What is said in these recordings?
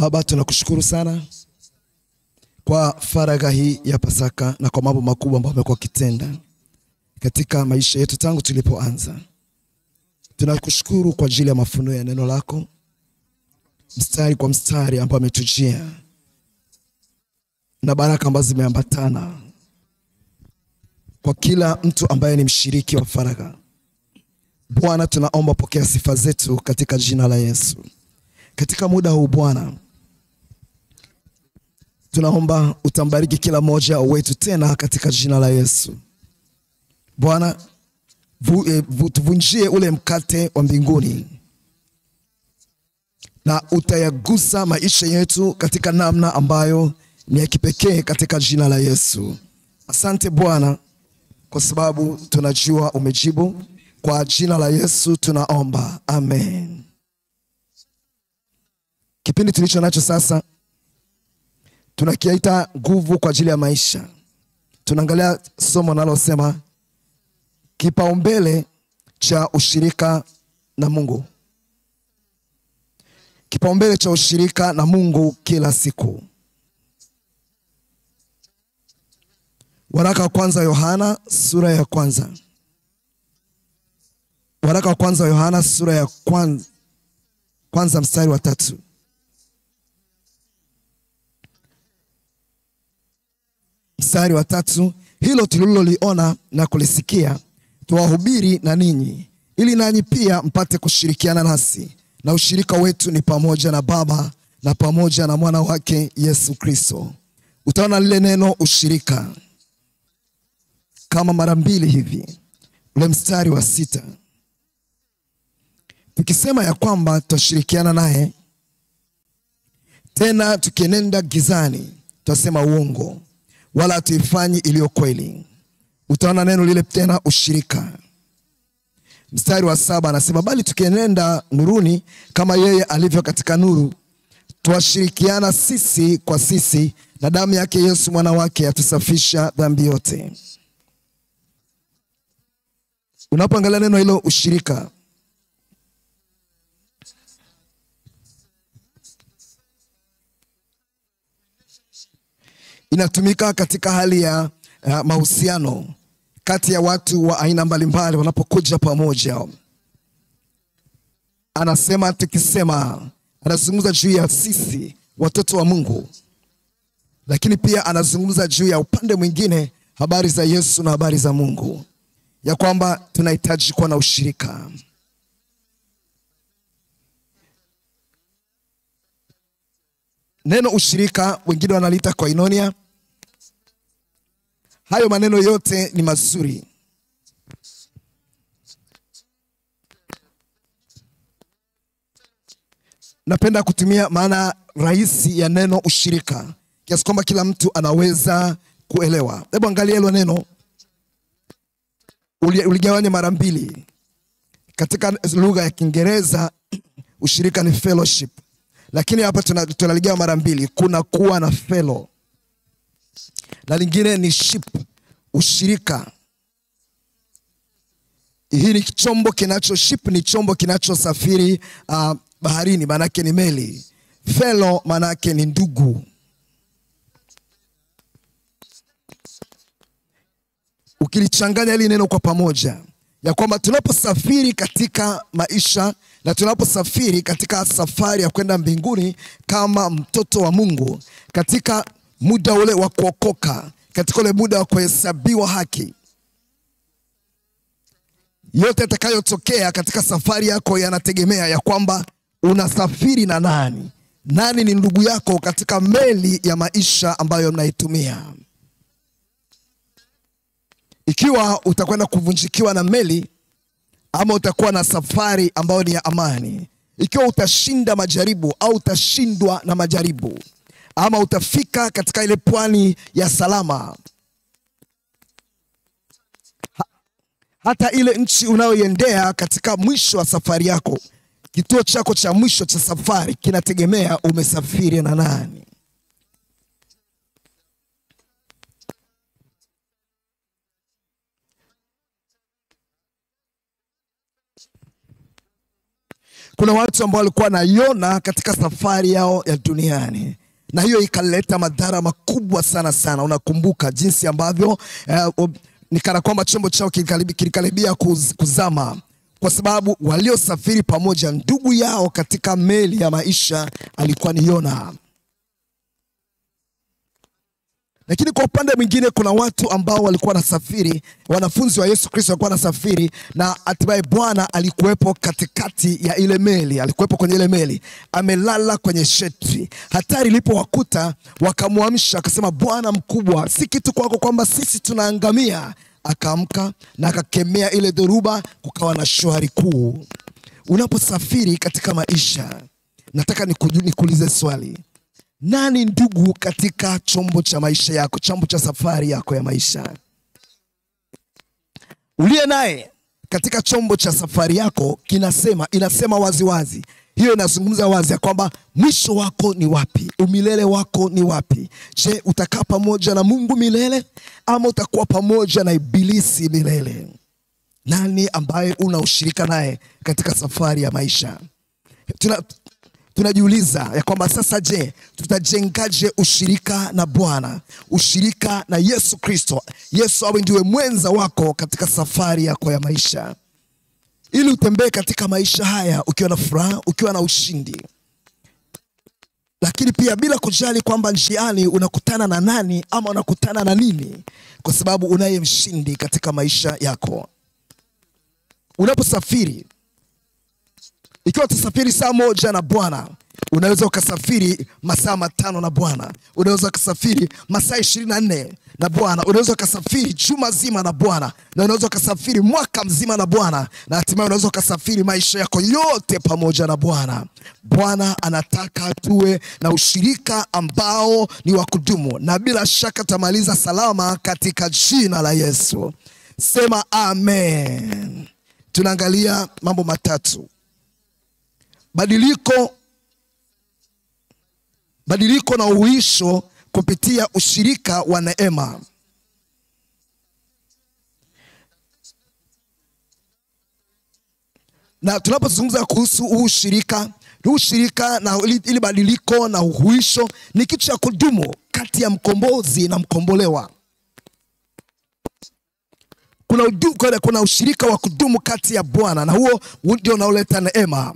Baba, tunakushukuru sana kwa faragha hii ya Pasaka na kwa mambo makubwa ambayo umekuwa ukitenda katika maisha yetu tangu tulipoanza. Tunakushukuru kwa ajili ya mafunuo ya neno lako, mstari kwa mstari ambao umetujia, na baraka ambazo zimeambatana kwa kila mtu ambaye ni mshiriki wa faragha. Bwana, tunaomba pokea sifa zetu katika jina la Yesu. Katika muda huu Bwana, tunaomba utambariki kila mmoja wetu tena katika jina la Yesu. Bwana, tuvunjie ule mkate wa mbinguni na utayagusa maisha yetu katika namna ambayo ni ya kipekee katika jina la Yesu. Asante Bwana kwa sababu tunajua umejibu. Kwa jina la Yesu tunaomba. Amen. Kipindi tulicho nacho sasa tunakiita nguvu kwa ajili ya maisha. Tunaangalia somo nalosema kipaumbele cha ushirika na Mungu. Kipaumbele cha ushirika na Mungu kila siku. Waraka wa kwanza Yohana sura ya kwanza. Waraka wa kwanza Yohana sura ya kwanza mstari wa 3. Mstari wa 3, hilo tuliloliona na kulisikia tuwahubiri na ninyi, ili nanyi pia mpate kushirikiana nasi, na ushirika wetu ni pamoja na Baba na pamoja na mwana wake Yesu Kristo. Utaona lile neno ushirika kama mara 2 hivi. Ule mstari wa 6, tukisema ya kwamba tutashirikiana naye, tena tukienenda gizani tutasema uongo, wala hatuifanyi iliyo kweli. Utaona neno lile tena ushirika. Mstari wa 7 anasema, bali tukienenda nuruni kama yeye alivyo katika nuru, tuwashirikiana sisi kwa sisi, na damu yake Yesu mwana wake yatusafisha dhambi yote. Unapoangalia neno hilo ushirika, inatumika katika hali ya mahusiano kati ya watu wa aina mbalimbali wanapokuja pamoja. Anasema tukisema, anazungumza juu ya sisi watoto wa Mungu, lakini pia anazungumza juu ya upande mwingine, habari za Yesu na habari za Mungu, ya kwamba tunahitaji kuwa na ushirika. Neno ushirika wengine wanaliita koinonia. Hayo maneno yote ni mazuri. Napenda kutumia maana rahisi ya neno ushirika, kiasi kwamba kila mtu anaweza kuelewa. Hebu angalia hilo neno. Uligawanya mara 2. Katika lugha ya Kiingereza ushirika ni fellowship, lakini hapa tunaligawa mara 2. Kuna kuwa na fellow, na lingine ni ship, ushirika. Hii ni chombo ship ni chombo kinachosafiri baharini, maana yake ni meli. Fellow maana yake ni ndugu. Ukilichanganya hili neno kwa pamoja, ya kwamba tunaposafiri katika maisha na tunaposafiri katika safari ya kwenda mbinguni kama mtoto wa Mungu, katika muda ule wa kuokoka, katika ule muda wa kuhesabiwa haki, yote yatakayotokea katika safari yako yanategemea ya kwamba unasafiri na nani. Nani ni ndugu yako katika meli ya maisha ambayo mnaitumia. Ikiwa utakwenda kuvunjikiwa na meli, ama utakuwa na safari ambayo ni ya amani, ikiwa utashinda majaribu au utashindwa na majaribu, ama utafika katika ile pwani ya salama, hata ile nchi unayoiendea katika mwisho wa safari yako, kituo chako cha mwisho cha safari kinategemea umesafiri na nani. Kuna watu ambao walikuwa na Yona katika safari yao ya duniani, na hiyo ikaleta madhara makubwa sana. Unakumbuka jinsi ambavyo ni kana kwamba chombo chao kilikaribia kuzama, kwa sababu waliosafiri pamoja, ndugu yao katika meli ya maisha alikuwa ni Yona. Lakini kwa upande mwingine kuna watu ambao walikuwa nasafiri, wanafunzi wa Yesu Kristo walikuwa nasafiri, na hatimaye Bwana alikuwepo katikati ya ile meli, alikuwepo kwenye ile meli, amelala kwenye shetri. Hatari ilipowakuta wakamwamsha, akasema, Bwana mkubwa, si kitu kwako kwamba sisi tunaangamia. Akaamka na akakemea ile dhoruba, kukawa na shwari kuu. Unaposafiri katika maisha, nataka nikuulize swali. Nani ndugu katika chombo cha maisha yako, chombo cha safari yako ya maisha? Uliye naye katika chombo cha safari yako inasema wazi. Hiyo inazungumza wazi ya kwamba mwisho wako ni wapi, umilele wako ni wapi. Je, utakaa pamoja na Mungu milele ama utakuwa pamoja na ibilisi milele? Nani ambaye una ushirika naye katika safari ya maisha? Tunajiuliza ya kwamba sasa, je, tutajengaje ushirika na Bwana, ushirika na Yesu Kristo? Yesu awe ndiwe mwenza wako katika safari yako ya maisha, ili utembee katika maisha haya ukiwa na furaha, ukiwa na ushindi, lakini pia bila kujali kwamba njiani unakutana na nani ama unakutana na nini, kwa sababu unaye mshindi katika maisha yako. Unaposafiri, ikiwa utasafiri saa moja na Bwana, unaweza ukasafiri masaa 5 na Bwana. Unaweza ukasafiri masaa 24 na Bwana. Unaweza ukasafiri juma zima na Bwana, na unaweza ukasafiri mwaka mzima na Bwana, na hatimaye unaweza ukasafiri maisha yako yote pamoja na Bwana. Bwana anataka tuwe na ushirika ambao ni wa kudumu, na bila shaka tamaliza salama katika jina la Yesu. Sema amen. Tunaangalia mambo matatu. Badiliko na uhuisho kupitia ushirika wa neema. Na tunapozungumza kuhusu ushirika na ili badiliko na uhuisho, ni kitu cha kudumu kati ya mkombozi na mkombolewa. Kuna ushirika wa kudumu kati ya Bwana, na huo ndio unaoleta neema.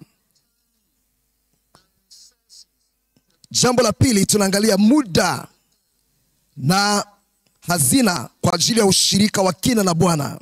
Jambo la pili, tunaangalia muda na hazina kwa ajili ya ushirika wa kina na Bwana.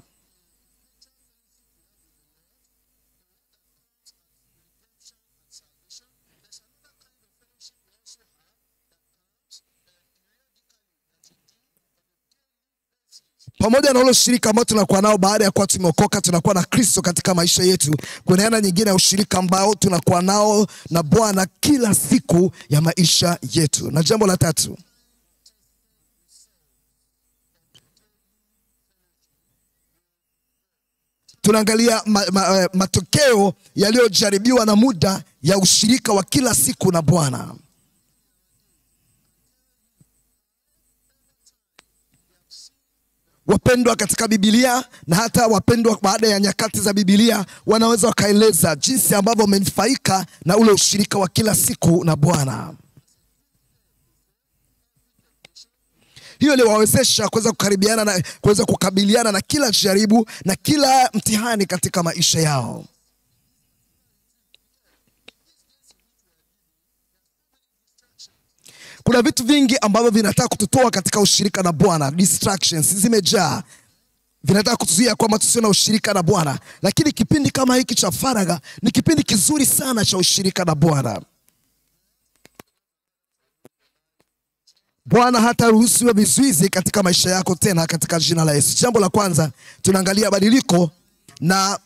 Pamoja na ule ushirika ambao tunakuwa nao baada ya kuwa tumeokoka, tunakuwa na Kristo katika maisha yetu, kuna aina nyingine ya ushirika ambao tunakuwa nao na Bwana kila siku ya maisha yetu. Na jambo la tatu, tunaangalia matokeo yaliyojaribiwa na muda ya ushirika wa kila siku na Bwana. Wapendwa katika Biblia, na hata wapendwa baada ya nyakati za Biblia, wanaweza wakaeleza jinsi ambavyo wamenufaika na ule ushirika wa kila siku na Bwana. Hiyo iliwawezesha kuweza kukabiliana na kila jaribu na kila mtihani katika maisha yao. Kuna vitu vingi ambavyo vinataka kututoa katika ushirika na Bwana. Distractions zimejaa, vinataka kutuzuia kwamba tusiwe na ushirika na Bwana. Lakini kipindi kama hiki cha faragha ni kipindi kizuri sana cha ushirika na Bwana. Bwana hata ruhusiwe vizuizi katika maisha yako tena katika jina la Yesu. Jambo la kwanza, tunaangalia badiliko na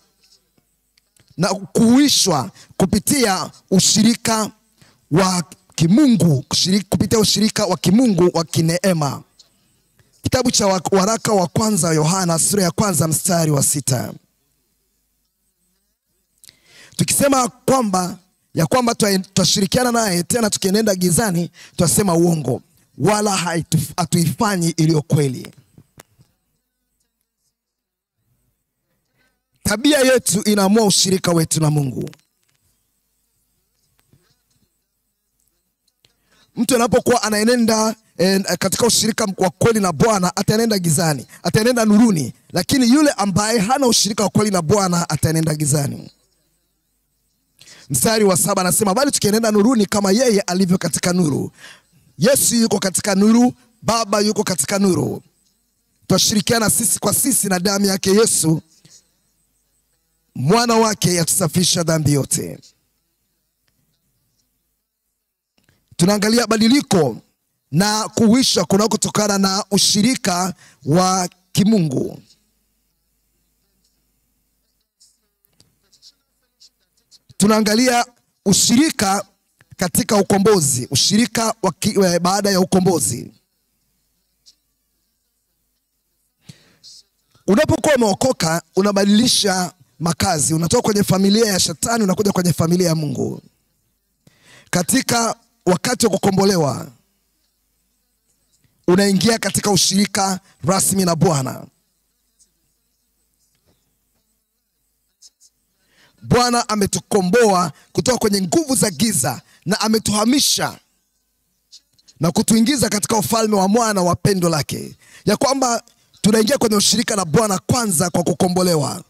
kuhuishwa kupitia ushirika wa kimungu, kupitia ushirika wa kimungu wa kineema. Kitabu cha waraka wa kwanza Yohana sura ya 1 mstari wa 6. Tukisema kwamba tutashirikiana naye tena tukienenda gizani, tutasema uongo, wala hatuifanyi iliyo kweli. Tabia yetu inaamua ushirika wetu na Mungu. Mtu anapokuwa anaenenda katika ushirika wa kweli na Bwana, ataenenda gizani, ataenenda nuruni. Lakini yule ambaye hana ushirika wa kweli na Bwana, ataenenda gizani. Mstari wa 7 anasema, bali tukienenda nuruni kama yeye alivyo katika nuru. Yesu yuko katika nuru, Baba yuko katika nuru. Twashirikiana sisi kwa sisi na damu yake Yesu mwana wake yatusafisha dhambi yote. Tunaangalia badiliko na kuhuisha kunakotokana na ushirika wa kimungu. Tunaangalia ushirika katika ukombozi, ushirika baada ya ukombozi. Unapokuwa umeokoka, unabadilisha makazi, unatoka kwenye familia ya shetani unakuja kwenye familia ya Mungu. Katika wakati wa kukombolewa, unaingia katika ushirika rasmi na Bwana. Bwana ametukomboa kutoka kwenye nguvu za giza na ametuhamisha na kutuingiza katika ufalme wa mwana wa pendo lake, ya kwamba tunaingia kwenye ushirika na Bwana kwanza kwa kukombolewa.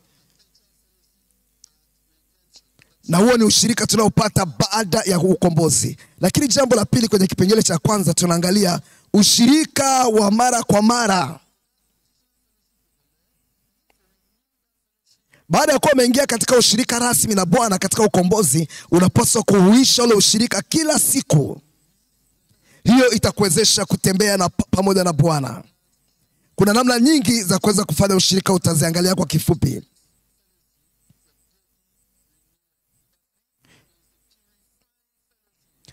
Na huo ni ushirika tunaopata baada ya ukombozi. Lakini jambo la pili kwenye kipengele cha kwanza, tunaangalia ushirika wa mara kwa mara. Baada ya kuwa umeingia katika ushirika rasmi na Bwana katika ukombozi, unapaswa kuhuisha ule ushirika kila siku. Hiyo itakuwezesha kutembea pamoja na Bwana. Kuna namna nyingi za kuweza kufanya ushirika, utaziangalia kwa kifupi.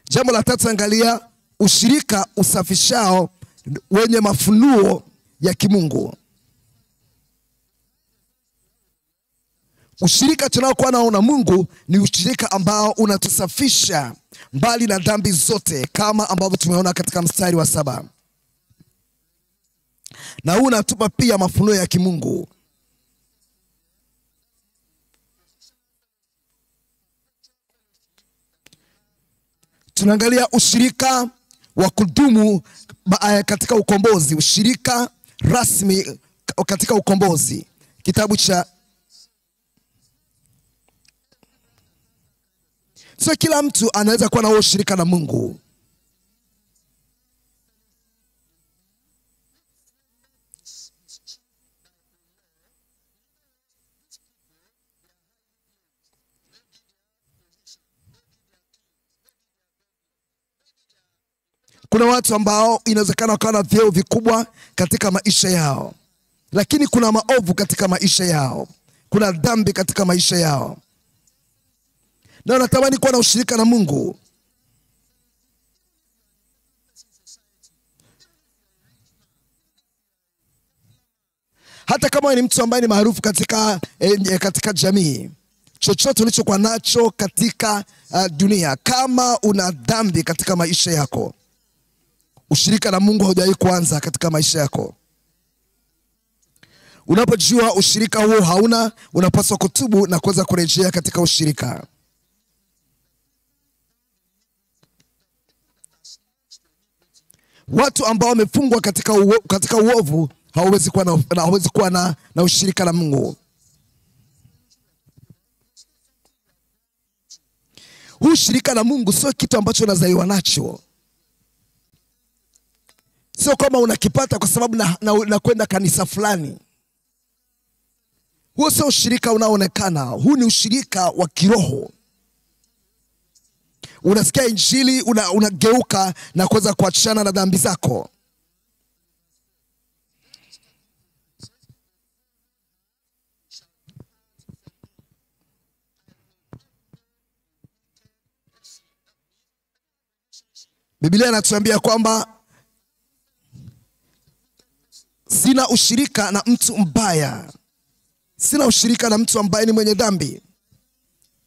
Jambo la tatu, angalia ushirika usafishao wenye mafunuo ya kimungu. Ushirika tunaokuwa nao na Mungu ni ushirika ambao unatusafisha mbali na dhambi zote, kama ambavyo tumeona katika mstari wa 7. Na huu unatupa pia mafunuo ya kimungu. Tunaangalia ushirika wa kudumu katika ukombozi, ushirika rasmi katika ukombozi. Kitabu cha sio kila mtu anaweza kuwa na ushirika na Mungu. Kuna watu ambao inawezekana wakawa na vyeo vikubwa katika maisha yao, lakini kuna maovu katika maisha yao, kuna dhambi katika maisha yao, na wanatamani kuwa na ushirika na Mungu. Hata kama ni mtu ambaye ni maarufu katika jamii, chochote ulichokuwa nacho katika dunia, kama una dhambi katika maisha yako, ushirika na Mungu haujawahi kuanza katika maisha yako. Unapojua ushirika huo hauna, unapaswa kutubu na kuweza kurejea katika ushirika. Watu ambao wamefungwa katika uovu hawawezi kuwa na ushirika na Mungu. Ushirika na Mungu sio kitu ambacho unazaliwa nacho. Sio kama unakipata kwa sababu na kwenda kanisa fulani. Huo sio ushirika unaoonekana. Huu ni ushirika wa kiroho. Unasikia injili, unageuka na kuweza kuachana na dhambi zako. Biblia inatuambia kwamba sina ushirika na mtu mbaya. Sina ushirika na mtu ambaye ni mwenye dhambi.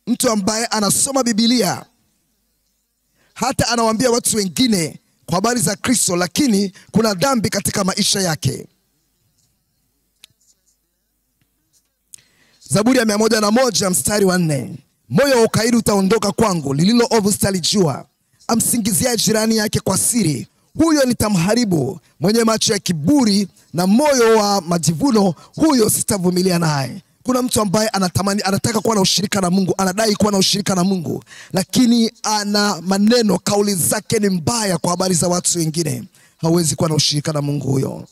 Mtu ambaye anasoma Biblia, hata anawaambia watu wengine kwa habari za Kristo, lakini kuna dhambi katika maisha yake. Zaburi ya 101 mstari wa 4. Moyo wa ukaidi utaondoka kwangu, lililo ovu sitalijua. amsingiziaye jirani yake kwa siri, huyo nitamharibu. Mwenye macho ya kiburi na moyo wa majivuno, huyo sitavumilia naye. Kuna mtu ambaye anataka kuwa na ushirika na Mungu, anadai kuwa na ushirika na Mungu, lakini ana maneno, kauli zake ni mbaya kwa habari za watu wengine. Hawezi kuwa na ushirika na Mungu huyo.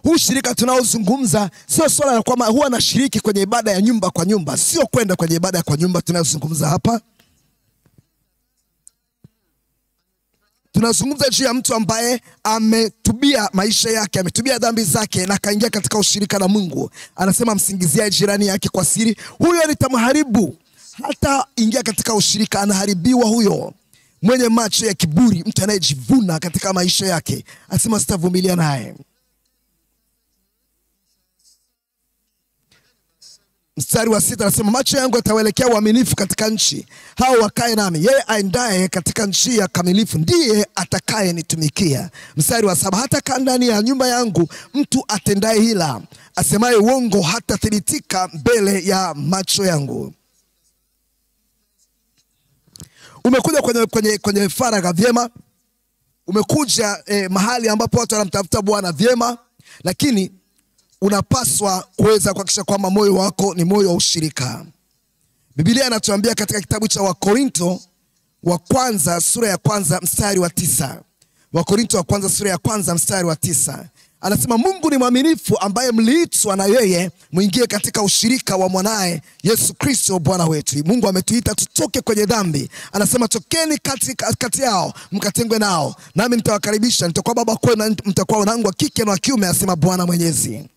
Huu shirika tunaozungumza sio swala la kwamba huwa anashiriki kwenye ibada ya nyumba kwa nyumba, sio kwenda kwenye ibada ya kwa nyumba tunayozungumza hapa. Tunazungumza juu ya mtu ambaye ametubia maisha yake, ametubia dhambi zake na kaingia katika ushirika na Mungu. Anasema msingiziaye jirani yake kwa siri, huyo nitamharibu. Hata ingia katika ushirika, anaharibiwa huyo. Mwenye macho ya kiburi, mtu anayejivuna katika maisha yake, anasema sitavumilia naye. Mstari wa 6 anasema macho yangu yatawaelekea waaminifu katika nchi, hao wakae nami. Yeye aendaye katika nchi ya kamilifu ndiye atakaye nitumikia. Mstari wa 7 hata kaa ndani ya nyumba yangu mtu atendaye hila, asemaye uongo hata thibitika mbele ya macho yangu. Umekuja kwenye faragha vyema. Umekuja mahali ambapo watu wanamtafuta Bwana vyema, lakini unapaswa kuweza kuhakikisha kwamba moyo wako ni moyo wa ushirika. Biblia inatuambia katika kitabu cha Wakorinto wa kwanza sura ya kwanza mstari wa 9. Wakorinto wa kwanza sura ya kwanza mstari wa 9. Anasema Mungu ni mwaminifu, ambaye mliitwa na yeye muingie katika ushirika wa mwanae Yesu Kristo Bwana wetu. Mungu ametuita tutoke kwenye dhambi. Anasema tokeni kati yao mkatengwe nao, nami nitawakaribisha, nitakuwa baba kwenu, mtakuwa wanangu wa kike na wa kiume, asema Bwana Mwenyezi.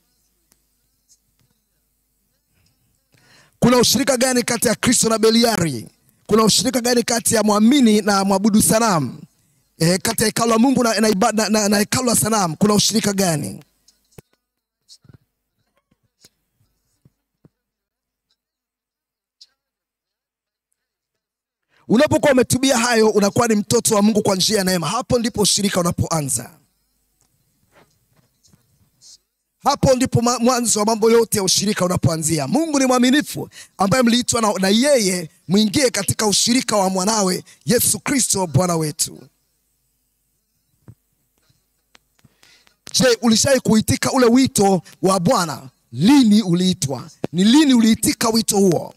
Kuna ushirika gani kati ya Kristo na Beliari? Kuna ushirika gani kati ya muamini na mwabudu sanamu? Kati ya hekalu la Mungu na hekalu la sanamu, kuna ushirika gani? Unapokuwa umetubia hayo, unakuwa ni mtoto wa Mungu kwa njia ya neema. Hapo ndipo ushirika unapoanza. Hapo ndipo mwanzo wa mambo yote ya ushirika unapoanzia. Mungu ni mwaminifu, ambaye mliitwa na yeye muingie katika ushirika wa mwanawe Yesu Kristo Bwana wetu. Je, ulishai kuitika ule wito wa Bwana? Lini uliitwa? Ni lini uliitika wito huo?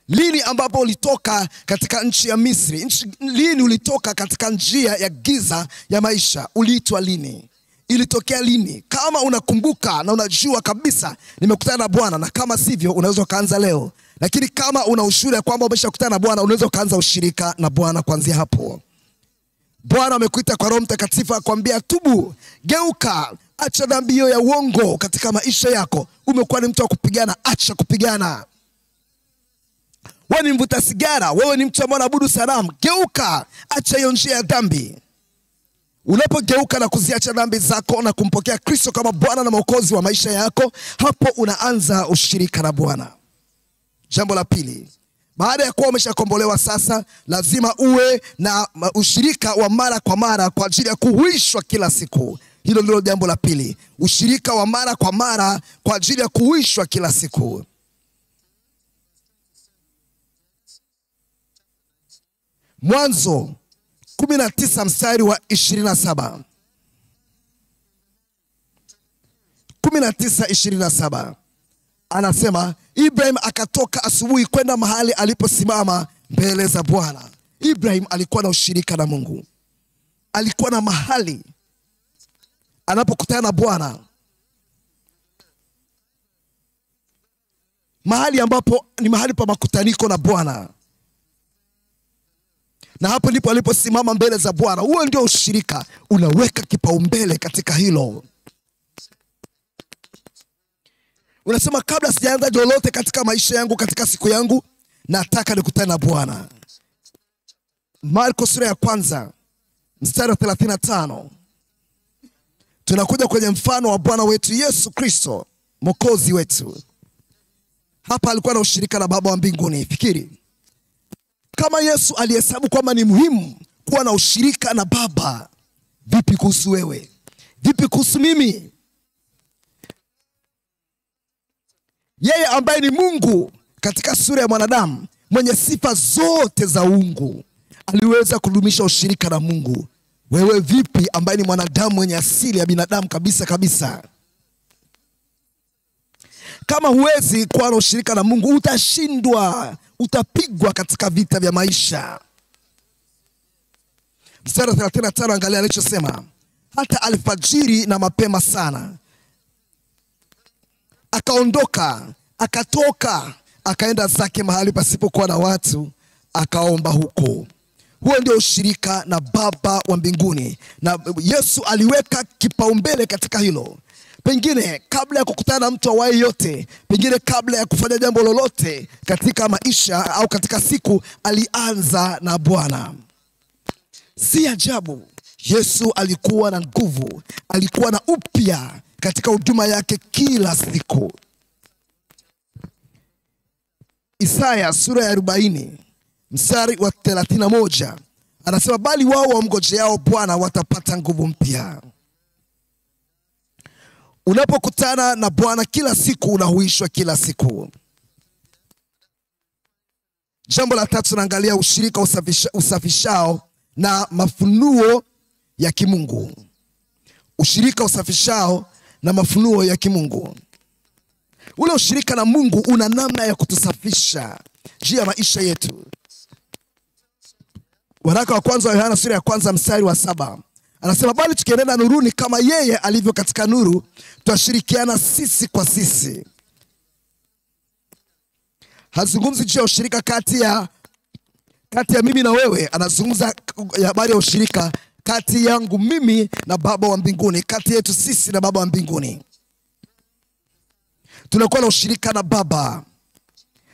Lini ambapo ulitoka katika nchi ya Misri? Lini ulitoka katika njia ya giza ya maisha? Uliitwa lini? Ilitokea lini? Kama unakumbuka na unajua kabisa nimekutana na Bwana, na kama sivyo unaweza kaanza leo. Lakini kama una ushuhuda kwamba umeshakutana na Bwana, unaweza kaanza ushirika na Bwana kuanzia hapo. Bwana amekuita kwa Roho Mtakatifu akwambia tubu, geuka, acha dhambi hiyo ya uongo katika maisha yako. Umekuwa ni mtu wa kupigana, acha kupigana. Wewe ni mvuta sigara, wewe ni mtu ambaye unaabudu sanamu, geuka, acha hiyo njia ya dhambi. Unapogeuka na kuziacha dhambi zako na kumpokea Kristo kama Bwana na Mwokozi wa maisha yako, hapo unaanza ushirika na Bwana. Jambo la pili, baada ya kuwa umeshakombolewa sasa, lazima uwe na ushirika wa mara kwa mara kwa ajili ya kuhuishwa kila siku. Hilo ndilo jambo la pili, ushirika wa mara kwa mara kwa ajili ya kuhuishwa kila siku. Mwanzo 19 mstari wa 27. 19:27 anasema Ibrahim akatoka asubuhi kwenda mahali aliposimama mbele za Bwana. Ibrahim alikuwa na ushirika na Mungu. Alikuwa na mahali anapokutana na Bwana, mahali ambapo ni mahali pa makutaniko na Bwana, na hapo ndipo aliposimama mbele za Bwana. Huo ndio ushirika, unaweka kipaumbele katika hilo. Unasema kabla sijaanza lolote katika maisha yangu, katika siku yangu, nataka nikutane na Bwana. Marko sura ya kwanza mstari wa 35. Tunakuja kwenye mfano wa Bwana wetu Yesu Kristo, Mwokozi wetu. Hapa alikuwa na ushirika na Baba wa mbinguni. Fikiri, kama Yesu alihesabu kwamba ni muhimu kuwa na ushirika na Baba, vipi kuhusu wewe? Vipi kuhusu mimi? Yeye ambaye ni Mungu katika sura ya mwanadamu, mwenye sifa zote za uungu, aliweza kudumisha ushirika na Mungu. Wewe vipi, ambaye ni mwanadamu mwenye asili ya binadamu kabisa kabisa? Kama huwezi kuwa na ushirika na Mungu, utashindwa, utapigwa katika vita vya maisha. Mstari 35, angalia alichosema: hata alfajiri na mapema sana akaondoka, akatoka, akaenda zake mahali pasipokuwa na watu, akaomba huko. Huo ndio ushirika na Baba wa mbinguni, na Yesu aliweka kipaumbele katika hilo. Pengine kabla ya kukutana na mtu awaye yote, pengine kabla ya kufanya jambo lolote katika maisha au katika siku, alianza na Bwana. Si ajabu Yesu alikuwa na nguvu, alikuwa na upya katika huduma yake kila siku. Isaya sura ya 40 mstari wa 31 anasema, bali wao wamngojeao Bwana watapata nguvu mpya. Unapokutana na Bwana kila siku, unahuishwa kila siku. Jambo la tatu, naangalia ushirika usafishao na mafunuo ya kimungu. Ushirika usafishao na mafunuo ya kimungu. Ule ushirika na Mungu una namna ya kutusafisha juu ya maisha yetu. Waraka wa kwanza wa Yohana sura ya 1 mstari wa 7 anasema, bali tukienenda nuruni kama yeye alivyo katika nuru, twashirikiana sisi kwa sisi. Hazungumzi juu ya ushirika kati ya mimi na wewe, anazungumza habari ya ushirika kati yangu mimi na Baba wa mbinguni, kati yetu sisi na Baba wa mbinguni. Tunakuwa na ushirika na Baba.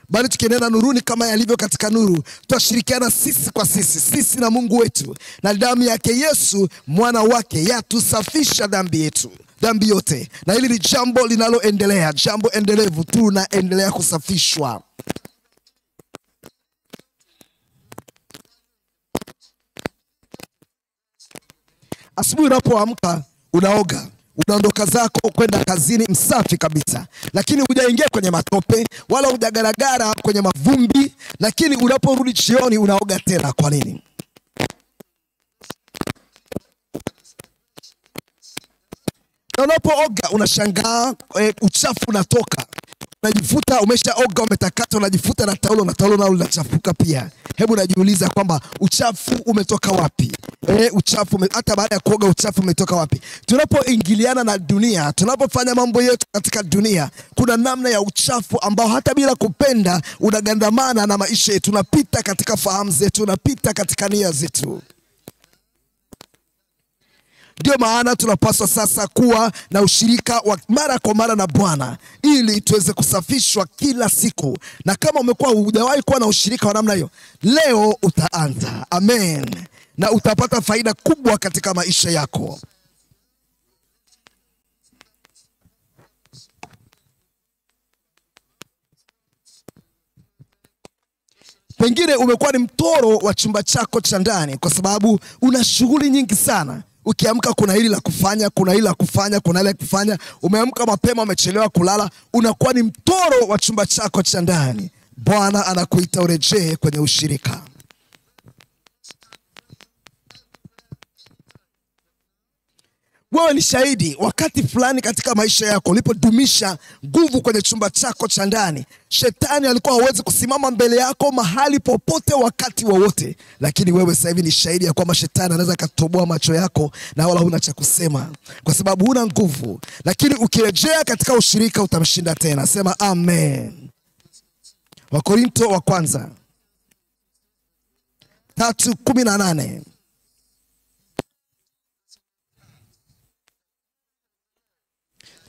Bali tukienenda nuruni kama yalivyo katika nuru, tutashirikiana sisi kwa sisi, sisi na Mungu wetu, na damu yake Yesu mwana wake yatusafisha dhambi yetu, dhambi yote. Na hili ni jambo linaloendelea, jambo endelevu, tunaendelea kusafishwa. Asubuhi unapoamka, unaoga, unaondoka zako kwenda kazini msafi kabisa, lakini hujaingia kwenye matope wala hujagaragara kwenye mavumbi. Lakini unaporudi jioni unaoga tena. Kwa nini? Na unapooga unashangaa uchafu unatoka. Unajifuta, umeshaoga, umetakata, unajifuta na taulo, na taulo nalo linachafuka pia. Hebu najiuliza kwamba uchafu umetoka wapi? Uchafu hata baada ya kuoga uchafu umetoka wapi? Tunapoingiliana na dunia, tunapofanya mambo yetu katika dunia, kuna namna ya uchafu ambao hata bila kupenda unagandamana na maisha yetu, unapita katika fahamu zetu, unapita katika nia zetu. Ndio maana tunapaswa sasa kuwa na ushirika wa mara kwa mara na Bwana, ili tuweze kusafishwa kila siku. Na kama umekuwa hujawahi kuwa na ushirika wa namna hiyo, leo utaanza. Amen. Na utapata faida kubwa katika maisha yako. Pengine umekuwa ni mtoro wa chumba chako cha ndani kwa sababu una shughuli nyingi sana. Ukiamka kuna hili la kufanya, kuna hili la kufanya, kuna hili la kufanya. Umeamka mapema, umechelewa kulala, unakuwa ni mtoro wa chumba chako cha ndani. Bwana anakuita urejee kwenye ushirika. Wewe ni shahidi, wakati fulani katika maisha yako ulipodumisha nguvu kwenye chumba chako cha ndani, shetani alikuwa hawezi kusimama mbele yako mahali popote wakati wowote. Lakini wewe sasa hivi ni shahidi ya kwamba shetani anaweza katoboa macho yako na wala huna cha kusema kwa sababu huna nguvu. Lakini ukirejea katika ushirika utamshinda tena. Sema amen. Wakorinto wa kwanza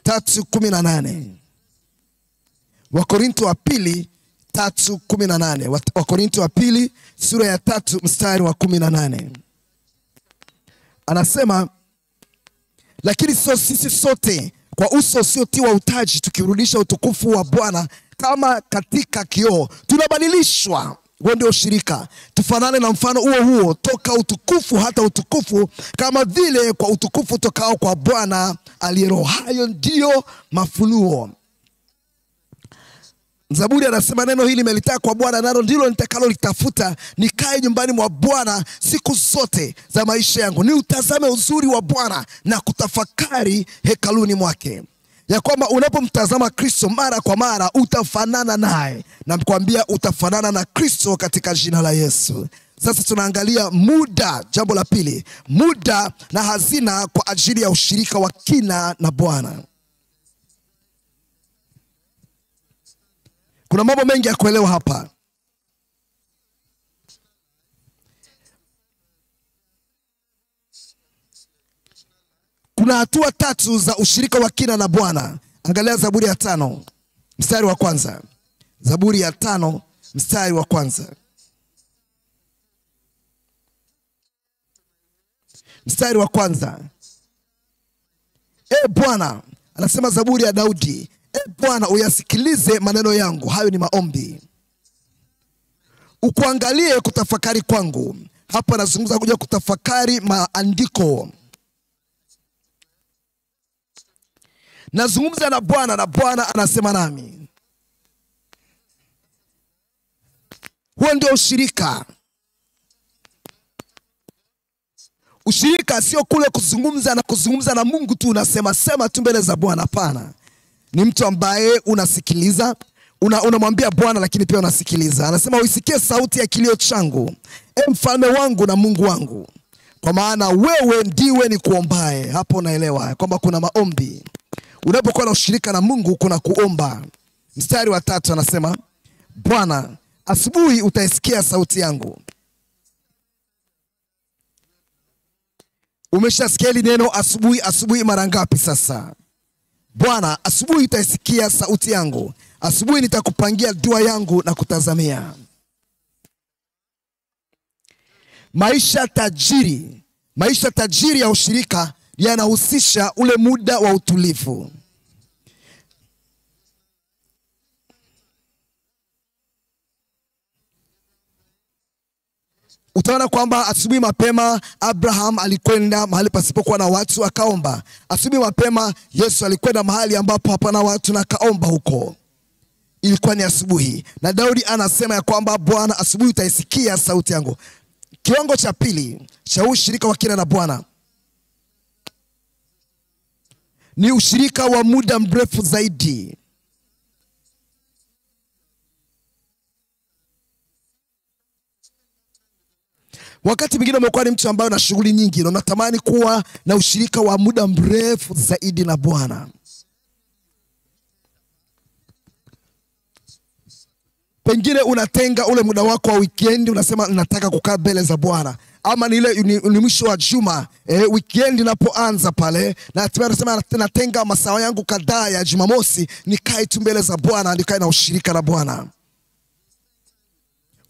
3:18. Wakorinto wa pili 3:18. Wakorinto wa pili sura ya 3 mstari wa 18. Anasema, lakini sisi sote kwa uso usiotiwa utaji, tukirudisha utukufu wa Bwana kama katika kioo, tunabadilishwa. Huo ndio ushirika. Tufanane na mfano huo huo, toka utukufu hata utukufu, kama vile kwa utukufu tokao kwa Bwana aliye Roho. Hayo ndio mafunuo. Zaburi anasema neno hili nimelitaka kwa Bwana, nalo ndilo nitakalo litafuta, nikae nyumbani mwa Bwana siku zote za maisha yangu, ni utazame uzuri wa Bwana na kutafakari hekaluni mwake. Ya kwamba unapomtazama Kristo mara kwa mara utafanana naye, na mkwambia utafanana na Kristo katika jina la Yesu. Sasa tunaangalia muda, jambo la pili, muda na hazina kwa ajili ya ushirika wa kina na Bwana. Kuna mambo mengi ya kuelewa hapa. Kuna hatua tatu za ushirika wa kina na Bwana. Angalia Zaburi ya 5 mstari wa kwanza. Zaburi ya 5 mstari wa kwanza. Mstari wa kwanza. Bwana, anasema Zaburi ya Daudi, Bwana uyasikilize maneno yangu, hayo ni maombi. Ukuangalie kutafakari kwangu. Hapa nazungumza kuja kutafakari maandiko. Nazungumza na Bwana na Bwana anasema nami. Huo ndio ushirika. Ushirika sio kule kuzungumza na Mungu tu, unasema tu mbele za Bwana. Hapana. Ni mtu ambaye unasikiliza, unamwambia Bwana lakini pia unasikiliza. Anasema uisikie sauti ya kilio changu, mfalme wangu na Mungu wangu, kwa maana wewe ndiwe ni kuombaye. Hapo unaelewa kwamba kuna maombi. Unapokuwa na ushirika na Mungu kuna kuomba. Mstari wa 3 anasema, Bwana, asubuhi utaisikia sauti yangu. Umeshasikia hili neno asubuhi mara ngapi sasa? Bwana, asubuhi utaisikia sauti yangu. Asubuhi nitakupangia dua yangu na kutazamia. Maisha tajiri ya ushirika yanahusisha ule muda wa utulivu. Utaona kwamba asubuhi mapema Abraham alikwenda mahali pasipokuwa na watu akaomba. Asubuhi mapema Yesu alikwenda mahali ambapo hapana watu na akaomba huko. Ilikuwa ni asubuhi. Na Daudi anasema ya kwamba Bwana, asubuhi utaisikia sauti yangu. Kiwango cha pili cha ushirika wa kina na Bwana ni ushirika wa muda mrefu zaidi. Wakati mwingine umekuwa ni mtu ambaye una shughuli nyingi na unatamani kuwa na ushirika wa muda mrefu zaidi na Bwana. Pengine unatenga ule muda wako wa weekend, unasema nataka kukaa mbele za Bwana. Ama ni mwisho wa juma, weekend inapoanza pale, na hatimaye unasema natenga masaa yangu kadhaa ya Jumamosi nikae tu mbele za Bwana, nikae na ushirika na Bwana.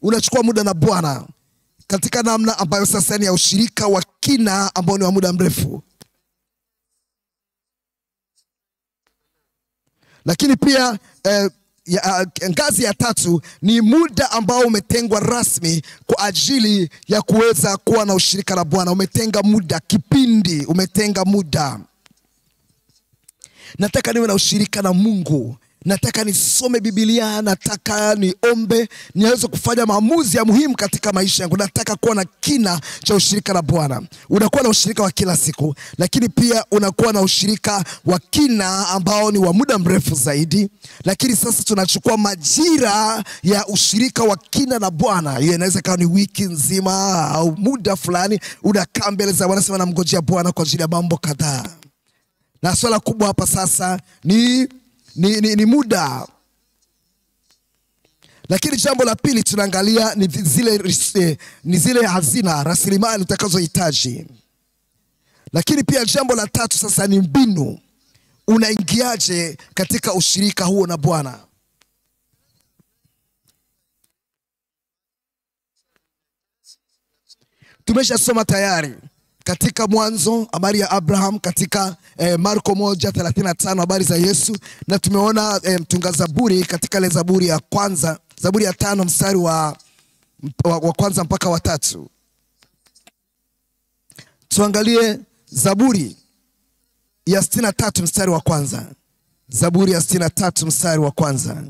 Unachukua muda na Bwana katika namna ambayo sasa ni ya ushirika wa kina ambao ni wa muda mrefu. Lakini pia ngazi ya 3 ni muda ambao umetengwa rasmi kwa ajili ya kuweza kuwa na ushirika na Bwana. Umetenga muda, kipindi, umetenga muda. Nataka niwe na ushirika na Mungu. Nataka nisome Biblia, nataka niombe, niweze kufanya maamuzi ya muhimu katika maisha yangu. Nataka kuwa na kina cha ushirika na Bwana. Unakuwa na ushirika wa kila siku, lakini pia unakuwa na ushirika wa kina ambao ni wa muda mrefu zaidi. Lakini sasa tunachukua majira ya ushirika wa kina na Bwana. Hiyo inaweza kuwa ni wiki nzima au muda fulani unakaa mbele za Bwana, sema namngojea Bwana kwa ajili ya mambo kadhaa. Na swala kubwa hapa sasa ni muda. Lakini jambo la pili tunaangalia ni zile hazina, rasilimali utakazohitaji. Lakini pia jambo la 3 sasa ni mbinu. Unaingiaje katika ushirika huo na Bwana? Tumeshasoma tayari katika Mwanzo habari ya Abraham, katika Marko 1:35 habari za Yesu, na tumeona mtunga zaburi katika ile zaburi ya kwanza, zaburi ya 5 mstari wa kwanza mpaka wa 3. Tuangalie zaburi ya 63 mstari wa kwanza. Zaburi ya 63 mstari wa kwanza.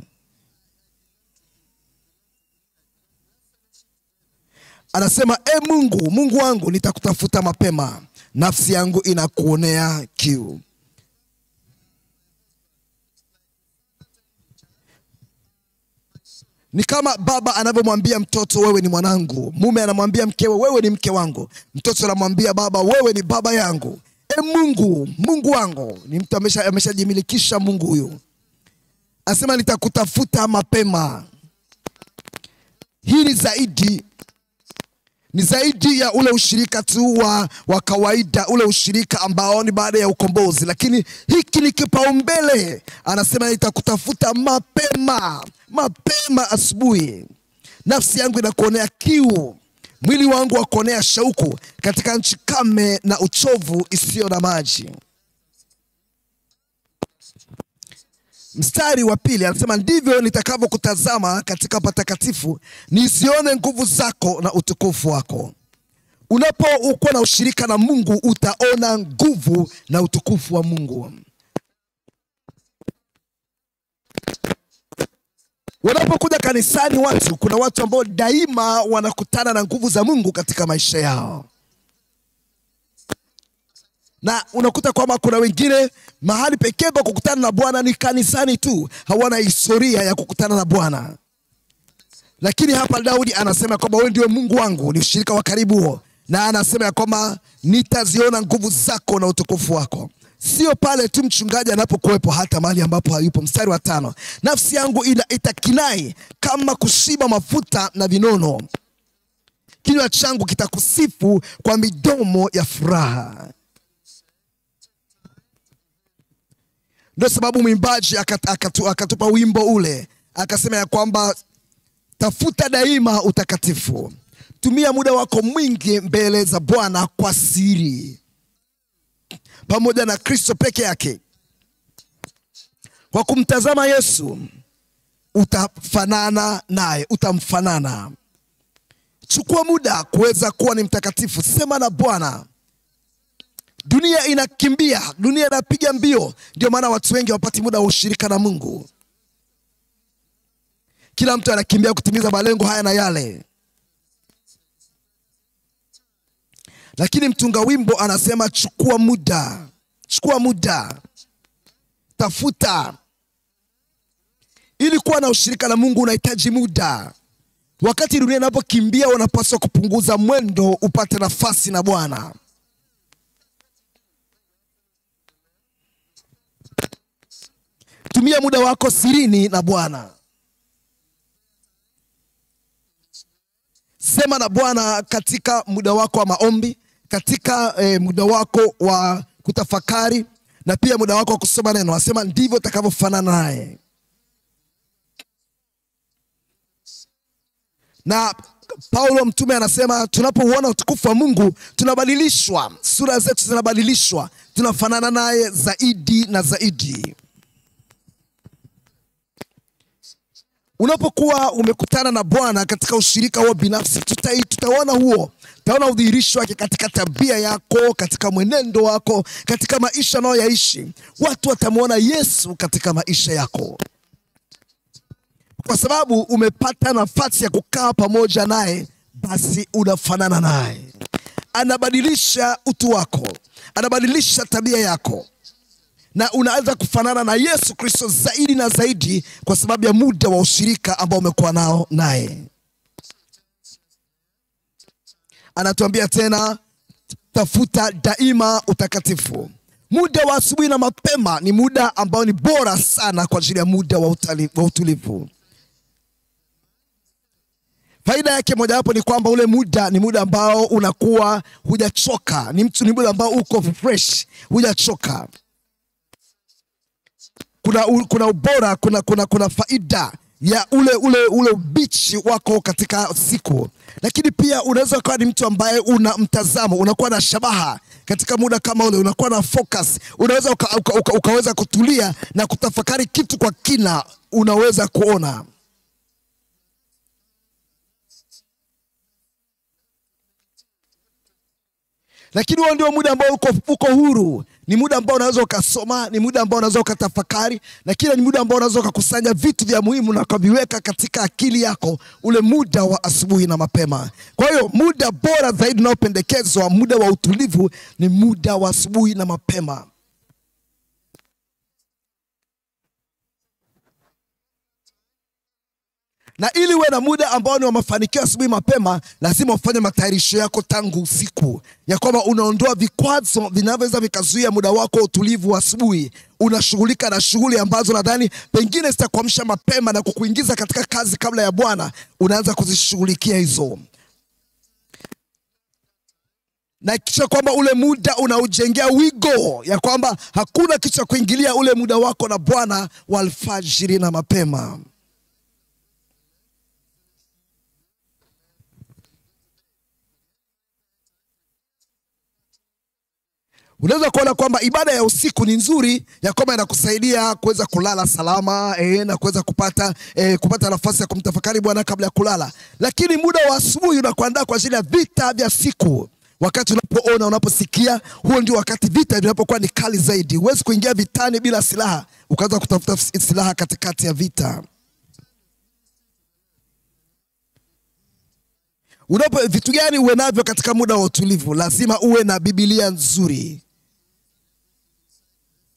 Anasema, Mungu, Mungu wangu, nitakutafuta mapema, nafsi yangu inakuonea kiu. Ni kama baba anavyomwambia mtoto, wewe ni mwanangu. Mume anamwambia mkewe, wewe ni mke wangu. Mtoto anamwambia baba, wewe ni baba yangu. Mungu, Mungu wangu. Ni mtu ameshajimilikisha Mungu huyu. Anasema nitakutafuta mapema. Hii ni zaidi ya ule ushirika tu wa kawaida, ule ushirika ambao ni baada ya ukombozi, lakini hiki ni kipaumbele. Anasema nitakutafuta mapema, mapema asubuhi. Nafsi yangu inakuonea kiu, mwili wangu wakuonea shauku katika nchi kame na uchovu isiyo na maji. Mstari wa 2 anasema, ndivyo nitakavyokutazama katika patakatifu, nisione nguvu zako na utukufu wako. Unapokuwa na ushirika na Mungu, utaona nguvu na utukufu wa Mungu. Wanapokuja kanisani kuna watu ambao daima wanakutana na nguvu za Mungu katika maisha yao. Na unakuta kwamba kuna wengine mahali pekee pa kukutana na Bwana ni kanisani tu, hawana historia ya kukutana na Bwana. Lakini hapa Daudi anasema kwamba wewe ndiye Mungu wangu, ni ushirika wa karibu huo. Na anasema kwamba nitaziona nguvu zako na utukufu wako. Sio pale tu mchungaji anapokuwepo, hata mahali ambapo hayupo. Mstari wa 5, nafsi yangu itakinai kama kushiba mafuta na vinono, kinywa changu kitakusifu kwa midomo ya furaha. Ndio sababu mwimbaji akatupa wimbo ule, akasema ya kwamba tafuta daima utakatifu. Tumia muda wako mwingi mbele za Bwana kwa siri, pamoja na Kristo peke yake. Kwa kumtazama Yesu utafanana naye, utamfanana. Chukua muda kuweza kuwa ni mtakatifu. Sema na Bwana. Dunia inakimbia, dunia inapiga mbio. Ndio maana watu wengi hawapati muda wa ushirika na Mungu. Kila mtu anakimbia kutimiza malengo haya na yale. Lakini mtunga wimbo anasema, chukua muda. Chukua muda. Tafuta. Ili kuwa na ushirika na Mungu unahitaji muda. Wakati dunia inapokimbia, unapaswa kupunguza mwendo upate nafasi na Bwana. Tumia muda wako sirini na Bwana. Sema na Bwana katika muda wako wa maombi, katika muda wako wa kutafakari, na pia muda wako wa kusoma neno. Asema ndivyo utakavyofanana naye. Na Paulo mtume anasema tunapouona utukufu wa Mungu tunabadilishwa, sura zetu zinabadilishwa, tunafanana naye zaidi na zaidi. Unapokuwa umekutana na Bwana katika ushirika wa binafsi, tutaona udhihirisho wake katika tabia yako, katika mwenendo wako, katika maisha unayoyaishi. Watu watamuona Yesu katika maisha yako, kwa sababu umepata nafasi ya kukaa pamoja naye. Basi unafanana naye. Anabadilisha utu wako, anabadilisha tabia yako, na unaweza kufanana na Yesu Kristo zaidi na zaidi kwa sababu ya muda wa ushirika ambao umekuwa nao naye. Anatuambia tena, tafuta daima utakatifu. Muda wa asubuhi na mapema ni muda ambao ni bora sana kwa ajili ya muda wa utulivu. Faida yake mojawapo ni kwamba ule muda ni muda ambao unakuwa hujachoka. Ni muda ambao uko fresh, hujachoka. Kuna ubora, kuna faida ya ule ubichi wako katika siku. Lakini pia unaweza kuwa ni mtu ambaye una mtazamo, unakuwa na shabaha katika muda kama ule, unakuwa na focus. Unaweza ukaweza kutulia na kutafakari kitu kwa kina, unaweza kuona. Lakini huo ndio muda ambao uko huru. Ni muda ambao unaweza ukasoma, ni muda ambao unaweza ukatafakari, na kila ni muda ambao unaweza ukakusanya vitu vya muhimu na kuviweka katika akili yako, ule muda wa asubuhi na mapema. Kwa hiyo muda bora zaidi unaopendekezwa, muda wa utulivu, ni muda wa asubuhi na mapema. Na ili uwe na muda ambao ni wa mafanikio asubuhi mapema, lazima ufanye matayarisho yako tangu usiku, ya kwamba unaondoa vikwazo vinavyoweza vikazuia muda wako utulivu wa asubuhi. Unashughulika na shughuli ambazo nadhani pengine zitakuamsha mapema na kukuingiza katika kazi kabla ya Bwana. Unaanza kuzishughulikia hizo, na kisha kwamba ule muda unaujengea wigo, ya kwamba hakuna kitu cha kuingilia ule muda wako na Bwana wa alfajiri na mapema. Unaweza kuona kwamba ibada ya usiku ni nzuri, ya kwamba inakusaidia kuweza kulala salama, na kuweza kupata nafasi ya kumtafakari Bwana kabla ya kulala. Lakini muda wa asubuhi unakuandaa kwa ajili ya vita vya siku. Wakati unapoona, unaposikia, huo ndio wakati vita vinapokuwa ni kali zaidi. Huwezi kuingia vitani bila silaha, ukaanza kutafuta silaha katikati ya vita. Vitu gani uwe navyo katika muda wa utulivu? Lazima uwe na Biblia nzuri.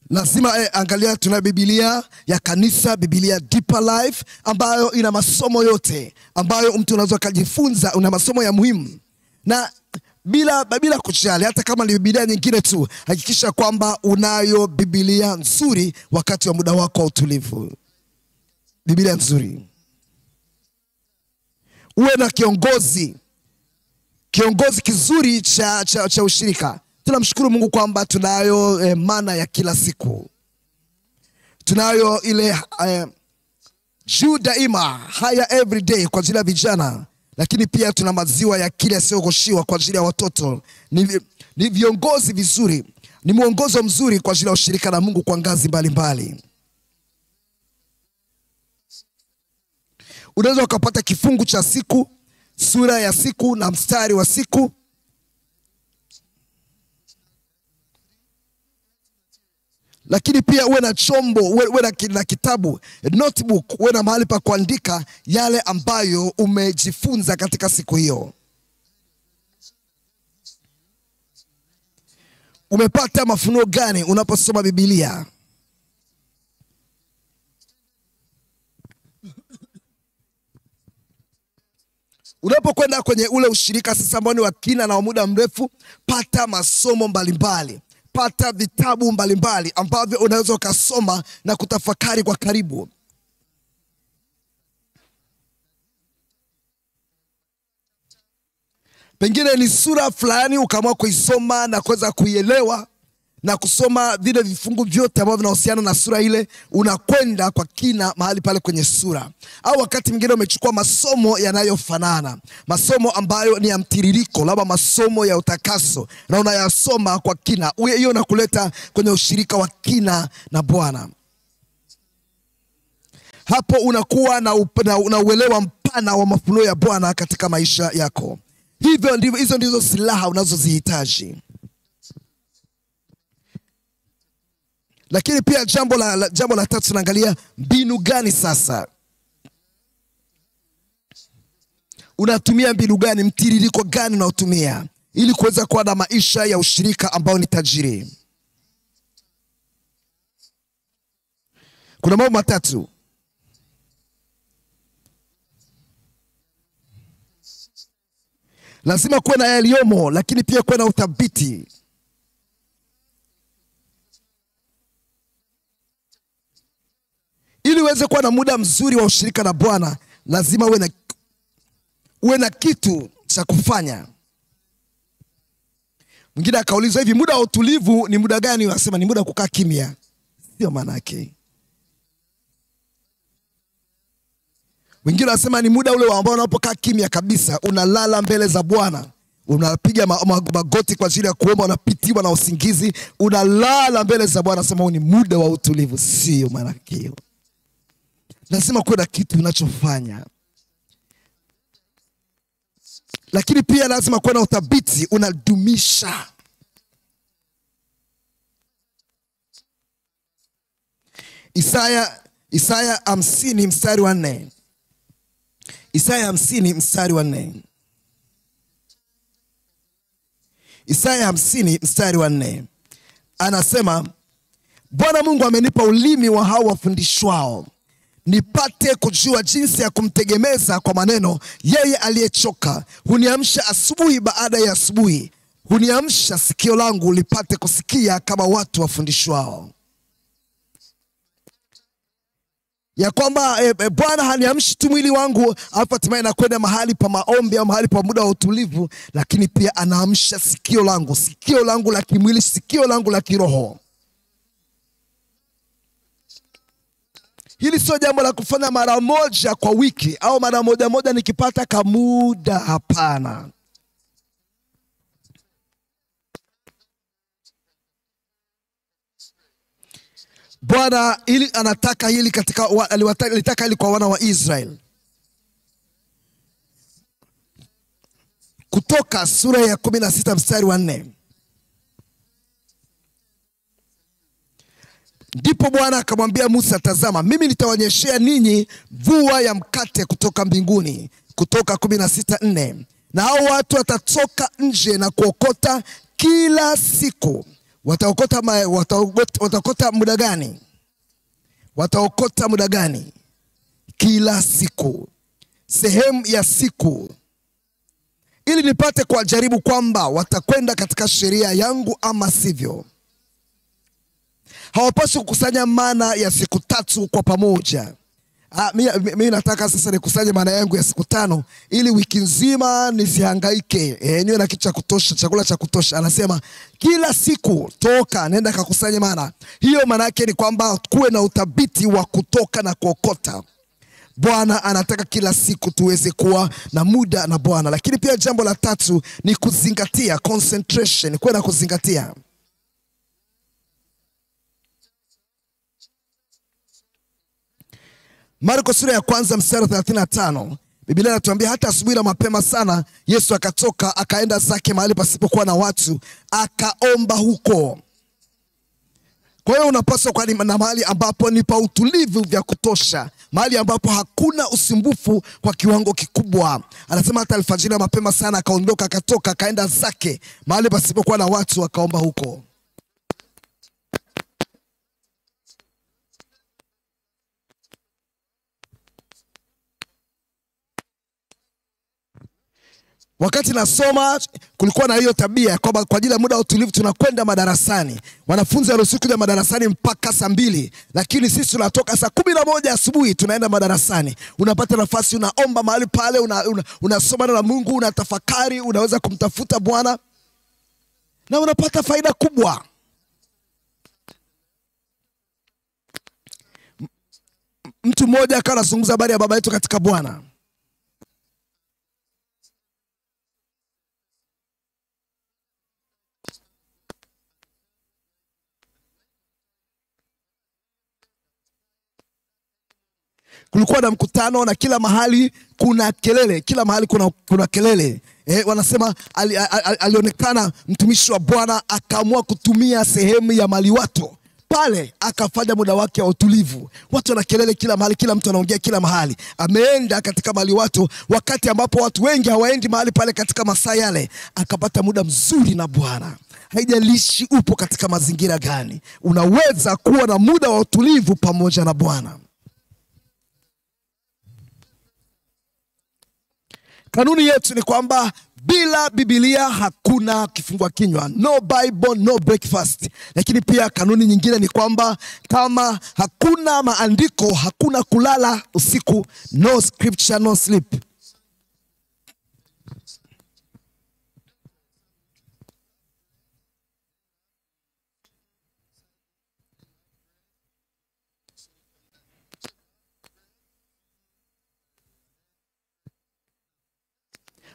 Lazima angalia, tuna Biblia ya kanisa, Biblia Deeper Life, ambayo ina masomo yote ambayo mtu unaweza kujifunza. Una masomo ya muhimu, na bila kujali hata kama ni Biblia nyingine tu, hakikisha kwamba unayo Biblia nzuri wakati wa muda wako wa utulivu. Biblia nzuri. Uwe na kiongozi kizuri cha ushirika. Tunamshukuru Mungu kwamba tunayo mana ya kila siku. Tunayo ile juu daima, higher every day kwa ajili ya vijana. Lakini pia tuna maziwa ya kile yasiyogoshiwa kwa ajili ya watoto. Ni viongozi vizuri, ni mwongozo mzuri kwa ajili ya ushirika na Mungu kwa ngazi mbalimbali. Unaweza ukapata kifungu cha siku, sura ya siku na mstari wa siku. Lakini pia uwe na chombo, uwe na kitabu, notebook, uwe na mahali pa kuandika yale ambayo umejifunza katika siku hiyo. Umepata mafunuo gani unaposoma Biblia? Unapokwenda kwenye ule ushirika sasa ambao ni wa kina na wa muda mrefu, pata masomo mbalimbali. Pata vitabu mbalimbali ambavyo unaweza ukasoma na kutafakari kwa karibu. Pengine ni sura fulani ukaamua kuisoma na kuweza kuielewa na kusoma vile vifungu vyote ambavyo vinahusiana na sura ile. Unakwenda kwa kina mahali pale kwenye sura. Au wakati mwingine umechukua masomo yanayofanana, masomo ambayo ni ya mtiririko, labda masomo ya utakaso, na unayasoma kwa kina. Hiyo inakuleta kwenye ushirika wa kina na Bwana. Hapo unakuwa na uelewa mpana wa mafunuo ya Bwana katika maisha yako. Hizo ndizo silaha unazozihitaji. Lakini pia jambo la tatu, tunaangalia mbinu gani sasa. Unatumia mbinu gani, mtiririko gani unaotumia ili kuweza kuwa na maisha ya ushirika ambao ni tajiri? Kuna mambo matatu. Lazima kuwe na yaliyomo, lakini pia kuwe na uthabiti. Ili uweze kuwa na muda mzuri wa ushirika na Bwana, lazima uwe na kitu cha kufanya. Mwingine akauliza, hivi muda wa utulivu ni muda gani? Wasema ni muda kukaa kimya. Sio maana yake. Wengine wanasema ni muda ule ambao unapokaa kimya kabisa, unalala mbele za Bwana, unapiga magoti kwa ajili ya kuomba, unapitiwa na usingizi, unalala mbele za Bwana. Nasema huu ni muda wa utulivu. Sio maana yake. Lazima kuwe na kitu unachofanya. Lakini pia lazima kuwe na uthabiti, unadumisha. Isaya 50 mstari wa 4. Isaya 50 mstari wa 4. Isaya 50 mstari wa 4. Anasema, Bwana Mungu amenipa ulimi wa hao wafundishwao, nipate kujua jinsi ya kumtegemeza kwa maneno yeye aliyechoka. Huniamsha asubuhi baada ya asubuhi, huniamsha sikio langu lipate kusikia kama watu wafundishwao. Ya kwamba Bwana haniamshi tu mwili wangu hapa hatimaye na kwenda mahali pa maombi au mahali pa muda wa utulivu, lakini pia anaamsha sikio langu la kimwili, sikio langu la kiroho. Hili sio jambo la kufanya mara moja kwa wiki au mara moja nikipata kamuda, hapana. Bwana ili anataka hili alitaka hili kwa wana wa Israeli. Kutoka sura ya 16 mstari wa 4. Ndipo Bwana akamwambia Musa, tazama, mimi nitawaonyeshea ninyi mvua ya mkate kutoka mbinguni. Kutoka 16:4. Na hao watu watatoka nje na kuokota kila siku. Wataokota muda gani? Wataokota muda gani? Kila siku, sehemu ya siku, ili nipate kuwajaribu kwamba watakwenda katika sheria yangu ama sivyo. Hawapaswi kukusanya mana ya siku 3 kwa pamoja. Mimi nataka sasa nikusanye mana yangu ya siku 5 ili wiki nzima nisihangaike, niwe na kitu cha kutosha, chakula cha kutosha. Anasema kila siku toka, nenda kakusanye mana. Hiyo maana yake ni kwamba kuwe na uthabiti wa kutoka na kuokota. Bwana anataka kila siku tuweze kuwa na muda na Bwana. Lakini pia jambo la 3 ni kuzingatia, concentration, kuwe na kuzingatia. Marko sura ya 1 mstari 35. Biblia inatuambia hata asubuhi na mapema sana Yesu akatoka akaenda zake mahali pasipokuwa na watu, akaomba huko. Kwa hiyo unapaswa kwa na mahali ambapo ni pa utulivu vya kutosha, mahali ambapo hakuna usumbufu kwa kiwango kikubwa. Anasema hata alfajiri mapema sana akaondoka, akatoka akaenda zake mahali pasipokuwa na watu, akaomba huko. Wakati nasoma kulikuwa na hiyo tabia kwamba kwa ajili ya muda wa utulivu tunakwenda madarasani. Wanafunzi wanaruhusiwa kuja madarasani mpaka saa 2, lakini sisi tunatoka saa 11 asubuhi tunaenda madarasani. Unapata nafasi, unaomba mahali pale, unasoma na Mungu, unatafakari, unaweza kumtafuta Bwana na unapata faida kubwa. Mtu mmoja akawa anazungumza habari ya baba yetu katika Bwana. Kulikuwa na mkutano na kila mahali kuna kelele, kila mahali kuna kelele. Wanasema alionekana mtumishi wa Bwana akaamua kutumia sehemu ya maliwato pale, akafanya muda wake wa utulivu. Watu wana kelele kila mahali, kila mtu anaongea kila mahali. Ameenda katika maliwato wakati ambapo watu wengi hawaendi mahali pale katika masaa yale, akapata muda mzuri na Bwana. Haijalishi upo katika mazingira gani, unaweza kuwa na muda wa utulivu pamoja na Bwana. Kanuni yetu ni kwamba bila Biblia hakuna kifungua kinywa. No Bible, no breakfast. Lakini pia kanuni nyingine ni kwamba kama hakuna maandiko, hakuna kulala usiku. No scripture, no sleep.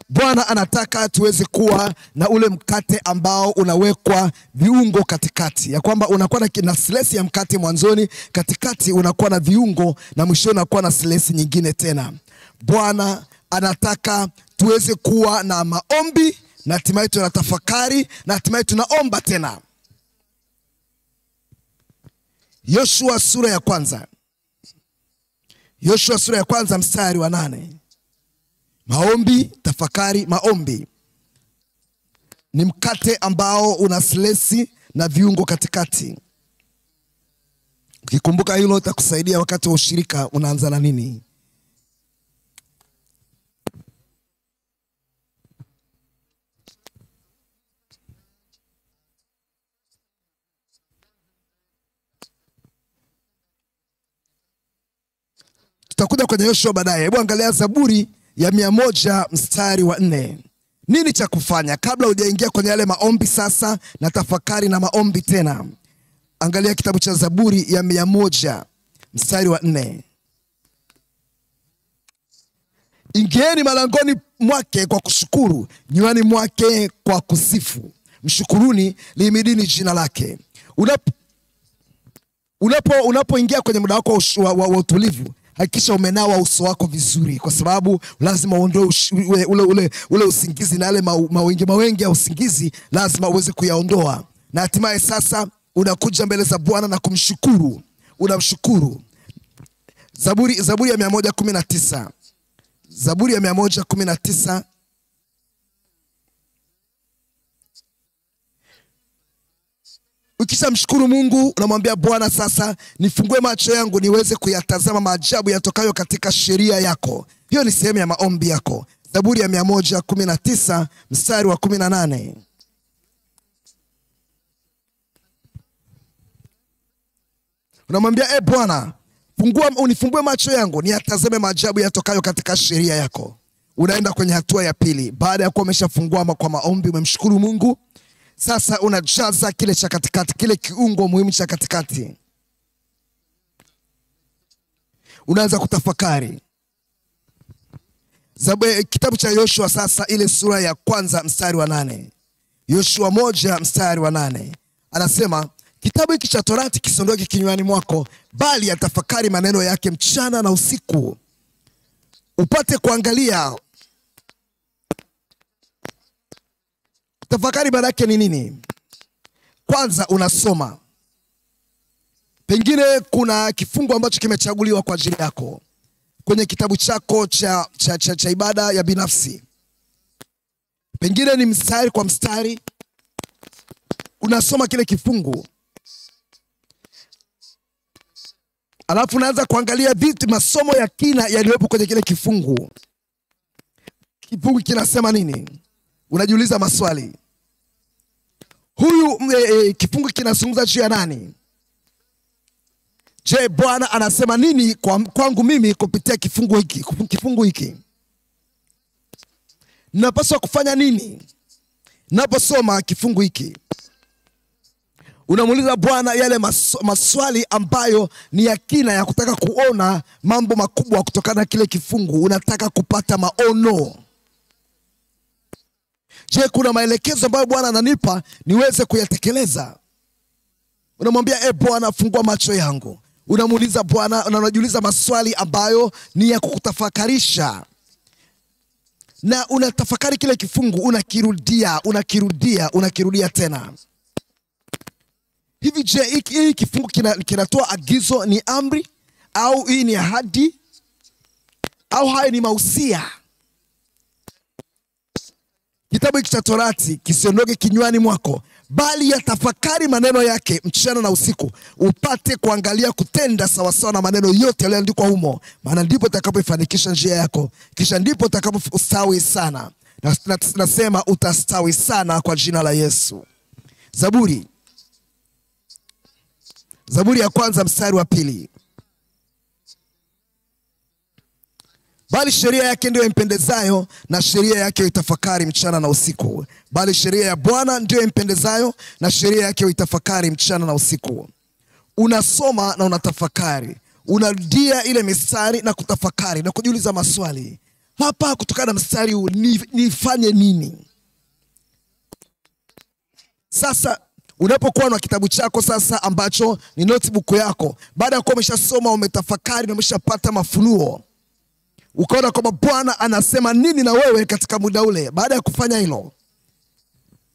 Bwana anataka tuweze kuwa na ule mkate ambao unawekwa viungo katikati. Ya kwamba unakuwa na silesi ya mkate mwanzoni, katikati unakuwa na viungo, na mwisho unakuwa na silesi nyingine tena. Bwana anataka tuweze kuwa na maombi, na hatimaye tunatafakari, na hatimaye tunaomba tena. Yoshua sura ya kwanza. Yoshua sura ya kwanza mstari wa 8. Maombi, tafakari. Maombi ni mkate ambao una silesi na viungo katikati. Ukikumbuka hilo itakusaidia wakati wa ushirika unaanza na nini. Tutakuja kwenye Yoshua baadaye. Hebu angalia Zaburi ya 100 mstari wa 4. Nini cha kufanya kabla hujaingia kwenye yale maombi sasa na tafakari na maombi tena? Angalia kitabu cha Zaburi ya 100 mstari wa 4. Ingieni malangoni mwake kwa kushukuru, nywani mwake kwa kusifu. Mshukuruni, lihimidini jina lake. Unapoingia kwenye muda wako wa utulivu, hakikisha umenawa uso wako vizuri, kwa sababu lazima uondoe ule usingizi na yale mawenge ya usingizi lazima uweze kuyaondoa. Na hatimaye sasa unakuja mbele za Bwana na kumshukuru. Unamshukuru. Zaburi ya 119. Zaburi ya 119. Ukisha mshukuru Mungu, unamwambia Bwana, sasa nifungue macho yangu niweze kuyatazama maajabu yatokayo katika sheria yako. Hiyo ni sehemu ya maombi yako. Zaburi ya 119 mstari wa 18. Unamwambia Bwana, unifungue macho yangu niyatazame maajabu yatokayo katika sheria yako. Unaenda kwenye hatua ya pili. Baada ya kuwa umeshafungua kwa maombi, umemshukuru Mungu, sasa unajaza kile cha katikati, kile kiungo muhimu cha katikati. Unaanza kutafakari. Kitabu cha Yoshua sasa, ile sura ya kwanza mstari wa 8. Yoshua 1 mstari wa 8. Anasema, kitabu hiki cha Torati kisiondoke kinywani mwako, bali yatafakari maneno yake mchana na usiku, upate kuangalia. Tafakari maana yake ni nini? Kwanza unasoma. Pengine kuna kifungu ambacho kimechaguliwa kwa ajili yako kwenye kitabu chako cha ibada ya binafsi. Pengine ni mstari kwa mstari. Unasoma kile kifungu, alafu unaanza kuangalia vitu, masomo ya kina yaliyopo kwenye kile kifungu. Kifungu kinasema nini? Unajiuliza maswali. Huyu kifungu kinazungumza juu ya nani? Je, Bwana anasema nini kwangu mimi kupitia kifungu hiki? Napaswa kufanya nini naposoma kifungu hiki? Unamuuliza Bwana yale maswali ambayo ni ya kina, ya kutaka kuona mambo makubwa kutokana na kile kifungu. Unataka kupata maono. Je, kuna maelekezo ambayo Bwana ananipa niweze kuyatekeleza? Unamwambia Bwana, fungua macho yangu. Unamuuliza Bwana, na unajiuliza maswali ambayo ni ya kukutafakarisha. Na unatafakari kile kifungu, unakirudia tena. Hivi je, hii kifungu kinatoa agizo, ni amri, au hii ni ahadi, au haya ni mausia? Kitabu hiki cha Torati kisiondoke kinywani mwako, bali yatafakari maneno yake mchana na usiku, upate kuangalia kutenda sawasawa na maneno yote yaliyoandikwa humo, maana ndipo utakapoifanikisha njia yako, kisha ndipo utakapostawi sana. Nasema utastawi sana kwa jina la Yesu. Zaburi ya kwanza mstari wa 2. Bali sheria yake ndio impendezayo, na sheria yake uitafakari mchana na usiku. Bali sheria ya Bwana ndio impendezayo, na sheria yake uitafakari mchana na usiku. Unasoma na unatafakari. Unarudia ile mistari na kutafakari na kujiuliza maswali. Hapa kutokana na mstari nifanye nini? Sasa unapokuwa na kitabu chako sasa ambacho ni notebook yako, baada ya kuwa umeshasoma, umetafakari na umeshapata mafunuo, ukaona kwamba Bwana anasema nini na wewe katika muda ule. Baada ya kufanya hilo,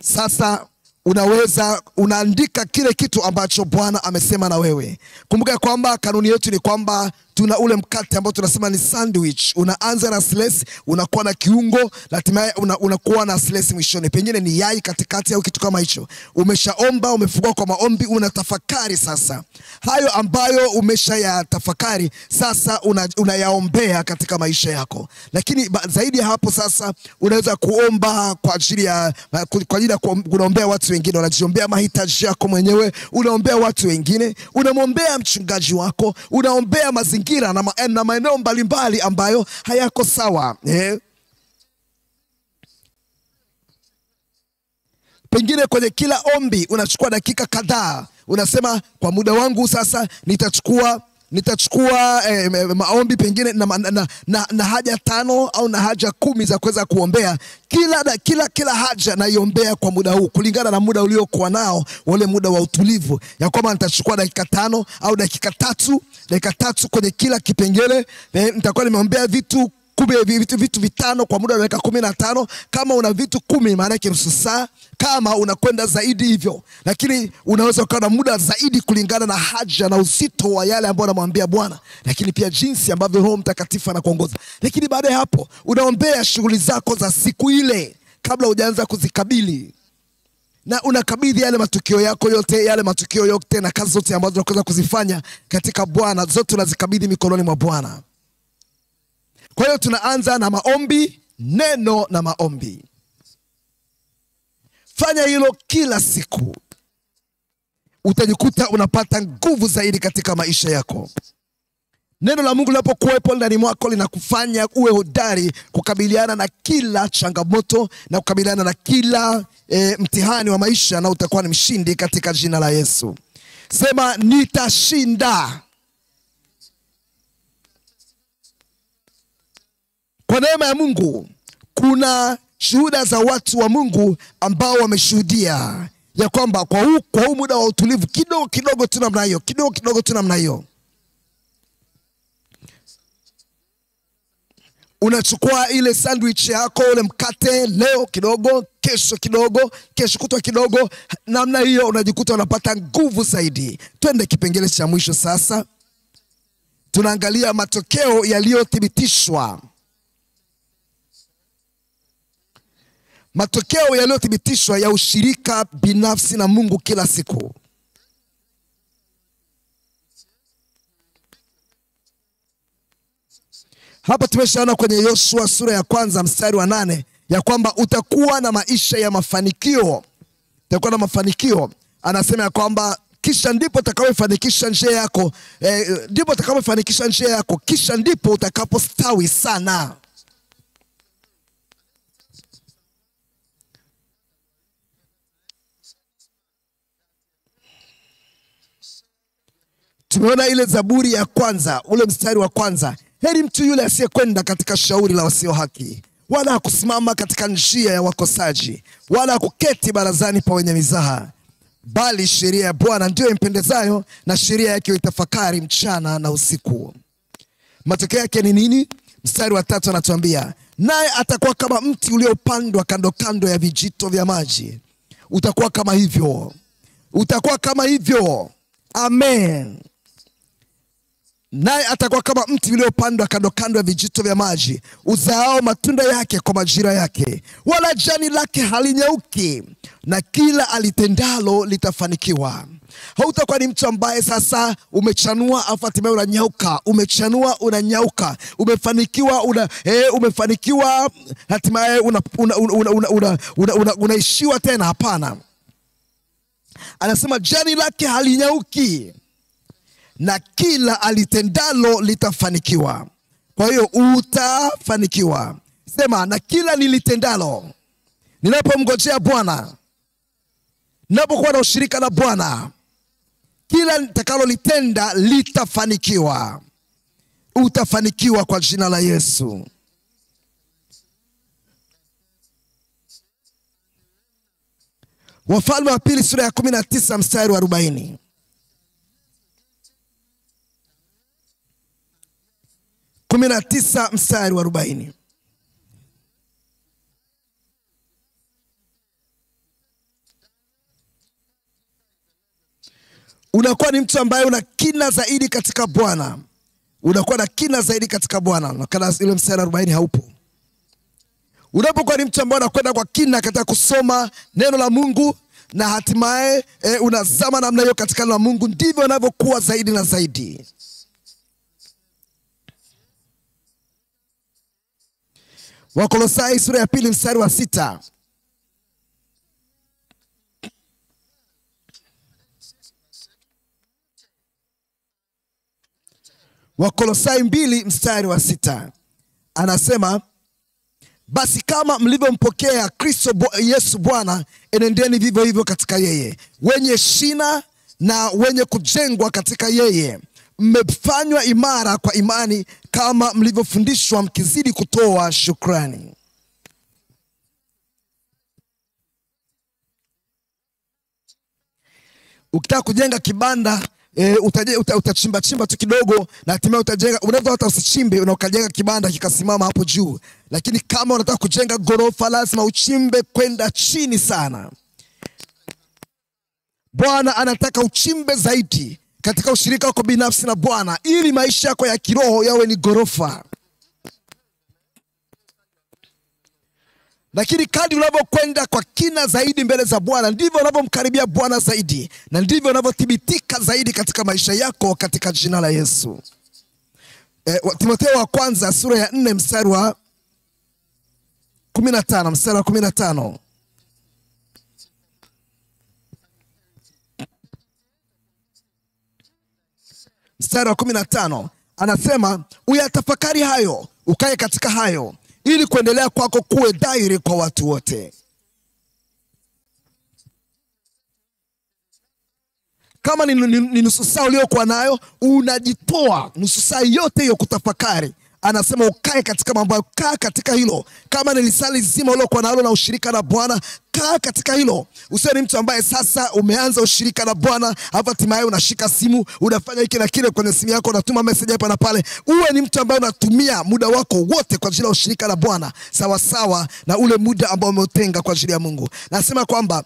sasa unaweza unaandika kile kitu ambacho Bwana amesema na wewe. Kumbuka kwamba kanuni yetu ni kwamba tuna ule mkate ambao tunasema ni sandwich. Unaanza na slice, unakuwa na kiungo, hatimaye unakuwa na slice mwishoni. Pengine ni yai katikati au kitu kama hicho. Umeshaomba, umefungua kwa maombi, unatafakari sasa. Hayo ambayo umeshayatafakari sasa unayaombea katika maisha yako. Lakini zaidi ya hapo sasa unaweza kuomba kwa ajili ya kuombea watu wengine, unajiombea mahitaji yako mwenyewe, unaombea watu wengine, unamwombea mchungaji wako, unaombea mazingira na maeneo mbalimbali ambayo hayako sawa. Pengine kwenye kila ombi unachukua dakika kadhaa. Unasema kwa muda wangu sasa nitachukua maombi pengine na haja 5 au na haja 10 za kuweza kuombea. Kila haja naiombea kwa muda huu kulingana na muda uliokuwa nao, ule muda wa utulivu, ya kwamba nitachukua dakika 5 au dakika 3 kwenye kila kipengele. Nitakuwa nimeombea vitu 5 kwa muda wa dakika 15. Kama una vitu 10 maana yake nusu saa, kama unakwenda zaidi hivyo. Lakini unaweza kuwa na muda zaidi kulingana na haja na uzito wa yale ambayo unamwambia Bwana, lakini pia jinsi ambavyo Roho Mtakatifu anakuongoza. Lakini baada ya hapo unaombea shughuli zako za siku ile kabla hujaanza kuzikabili. Na unakabidhi yale matukio yako yote, yale matukio yote na kazi zote ambazo unaweza kuzifanya katika Bwana, zote unazikabidhi mikononi mwa Bwana. Kwa hiyo tunaanza na maombi, neno na maombi. Fanya hilo kila siku. Utajikuta unapata nguvu zaidi katika maisha yako. Neno la Mungu linapokuwepo ndani mwako linakufanya uwe hodari kukabiliana na kila changamoto na kukabiliana na kila mtihani wa maisha, na utakuwa ni mshindi katika jina la Yesu. Sema nitashinda. Kwa neema ya Mungu kuna shuhuda za watu wa Mungu ambao wameshuhudia ya kwamba kwa huu muda wa utulivu kidogo tu namna hiyo, unachukua ile sandwich yako, ule mkate, leo kidogo, kesho kidogo, kesho kutwa kidogo, namna hiyo unajikuta unapata nguvu zaidi. Twende kipengele cha mwisho sasa. Tunaangalia matokeo yaliyothibitishwa. Matokeo yaliyothibitishwa ya ushirika binafsi na Mungu kila siku. Hapa tumeshaona kwenye Yoshua sura ya 1 mstari wa 8 ya kwamba utakuwa na maisha ya mafanikio. Utakuwa na mafanikio. Anasema ya kwamba kisha ndipo utakapofanikisha njia yako, kisha ndipo utakapostawi sana. Tumeona ile Zaburi ya 1, ule mstari wa 1. Heri mtu yule asiyekwenda katika shauri la wasio haki, wala kusimama katika njia ya wakosaji, wala kuketi barazani pa wenye mizaha, bali sheria ya Bwana ndio impendezayo, na sheria yake uitafakari mchana na usiku. Matokeo yake ni nini? Mstari wa 3 anatuambia, naye atakuwa kama mti uliopandwa kando kando ya vijito vya maji. Utakuwa kama hivyo. Utakuwa kama hivyo. Amen. Naye atakuwa kama mti uliopandwa kando kando ya vijito vya maji, uzaao matunda yake kwa majira yake, wala jani lake halinyauki, na kila alitendalo litafanikiwa. Hautakuwa ni mtu ambaye sasa umechanua afu hatimaye unanyauka, umechanua unanyauka, umefanikiwa hatimaye unaishiwa tena. Hapana. Anasema jani lake halinyauki, na kila alitendalo litafanikiwa. Kwa hiyo utafanikiwa. Sema, na kila nilitendalo. Ninapomngojea Bwana, ninapokuwa na ushirika na Bwana, kila nitakalolitenda litafanikiwa. Utafanikiwa kwa jina la Yesu. Wafalme wa pili sura ya 19 mstari wa 40. 19 mstari wa 40. Unakuwa ni mtu ambaye una kina zaidi katika Bwana. Unakuwa na kina zaidi katika Bwana. Na kana ile mstari 40 haupo. Unapokuwa ni mtu ambaye unakwenda kwa kina katika kusoma neno la Mungu na hatimaye unazama namna hiyo katika neno la Mungu, ndivyo unavyokuwa zaidi na zaidi. Wakolosai sura ya 2 mstari wa 6. Wakolosai 2 mstari wa 6. Anasema, basi kama mlivyompokea Kristo Yesu Bwana, enendeni vivyo hivyo katika yeye, wenye shina na wenye kujengwa katika yeye, mmefanywa imara kwa imani kama mlivyofundishwa, mkizidi kutoa shukrani. Ukitaka kujenga kibanda, utachimba tu kidogo na hatimaye utajenga. Unaweza hata usichimbe, ukajenga kibanda kikasimama hapo juu. Lakini kama unataka kujenga gorofa, lazima uchimbe kwenda chini sana. Bwana anataka uchimbe zaidi katika ushirika wako binafsi na Bwana, ili maisha yako ya kiroho yawe ni gorofa. Lakini kadri unavyokwenda kwa kina zaidi mbele za Bwana, ndivyo unavyomkaribia Bwana zaidi, na ndivyo unavyothibitika zaidi katika maisha yako, katika jina la Yesu. Timotheo wa kwanza sura ya 4 mstari wa 15, mstari wa 15. Mstari wa 15 anasema, uyatafakari hayo, ukae katika hayo, ili kuendelea kwako kuwe dhahiri kwa watu wote. Kama ni nusu saa uliokuwa nayo, unajitoa nusu saa yote hiyo kutafakari. Anasema ukae katika mambo, kaa katika hilo. Kama ni lisali zima uliokuwa nalo na ushirika na Bwana, kaa katika hilo. Usiwe ni mtu ambaye sasa umeanza ushirika na Bwana, hapa hatimaye unashika simu, unafanya hiki na kile kwenye simu yako, unatuma message hapa na pale. Uwe ni mtu ambaye unatumia muda wako wote kwa ajili ya ushirika na Bwana, sawa sawa na ule muda ambao umeutenga kwa ajili ya Mungu. Nasema kwamba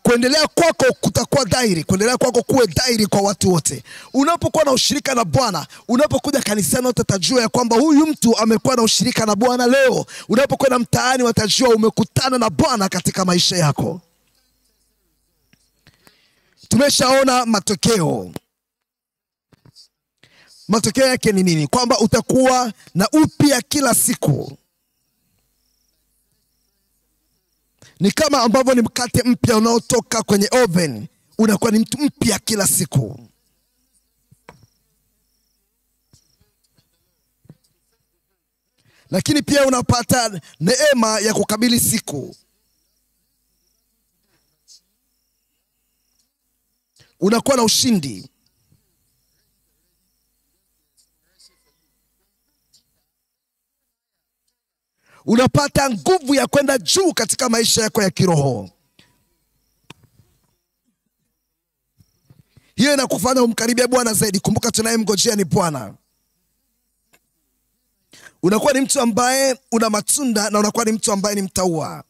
kuendelea kwako kutakuwa dhahiri, kuendelea kwako kuwe dhahiri kwa watu wote. Unapokuwa na ushirika na Bwana, unapokuja kanisani utajua ya kwamba huyu mtu amekuwa na ushirika na Bwana leo. Unapokwenda mtaani watajua umekutana na Bwana katika maisha yako. Tumeshaona matokeo. Matokeo yake ni nini? Kwamba utakuwa na upya kila siku. Ni kama ambavyo ni mkate mpya unaotoka kwenye oven, unakuwa ni mtu mpya kila siku. Lakini pia unapata neema ya kukabili siku. Unakuwa na ushindi. Unapata nguvu ya kwenda juu katika maisha yako ya kiroho. Hiyo inakufanya umkaribia Bwana zaidi. Kumbuka tunayemngojea ni Bwana. Unakuwa ni mtu ambaye una matunda, na unakuwa ni mtu ambaye ni mtaua.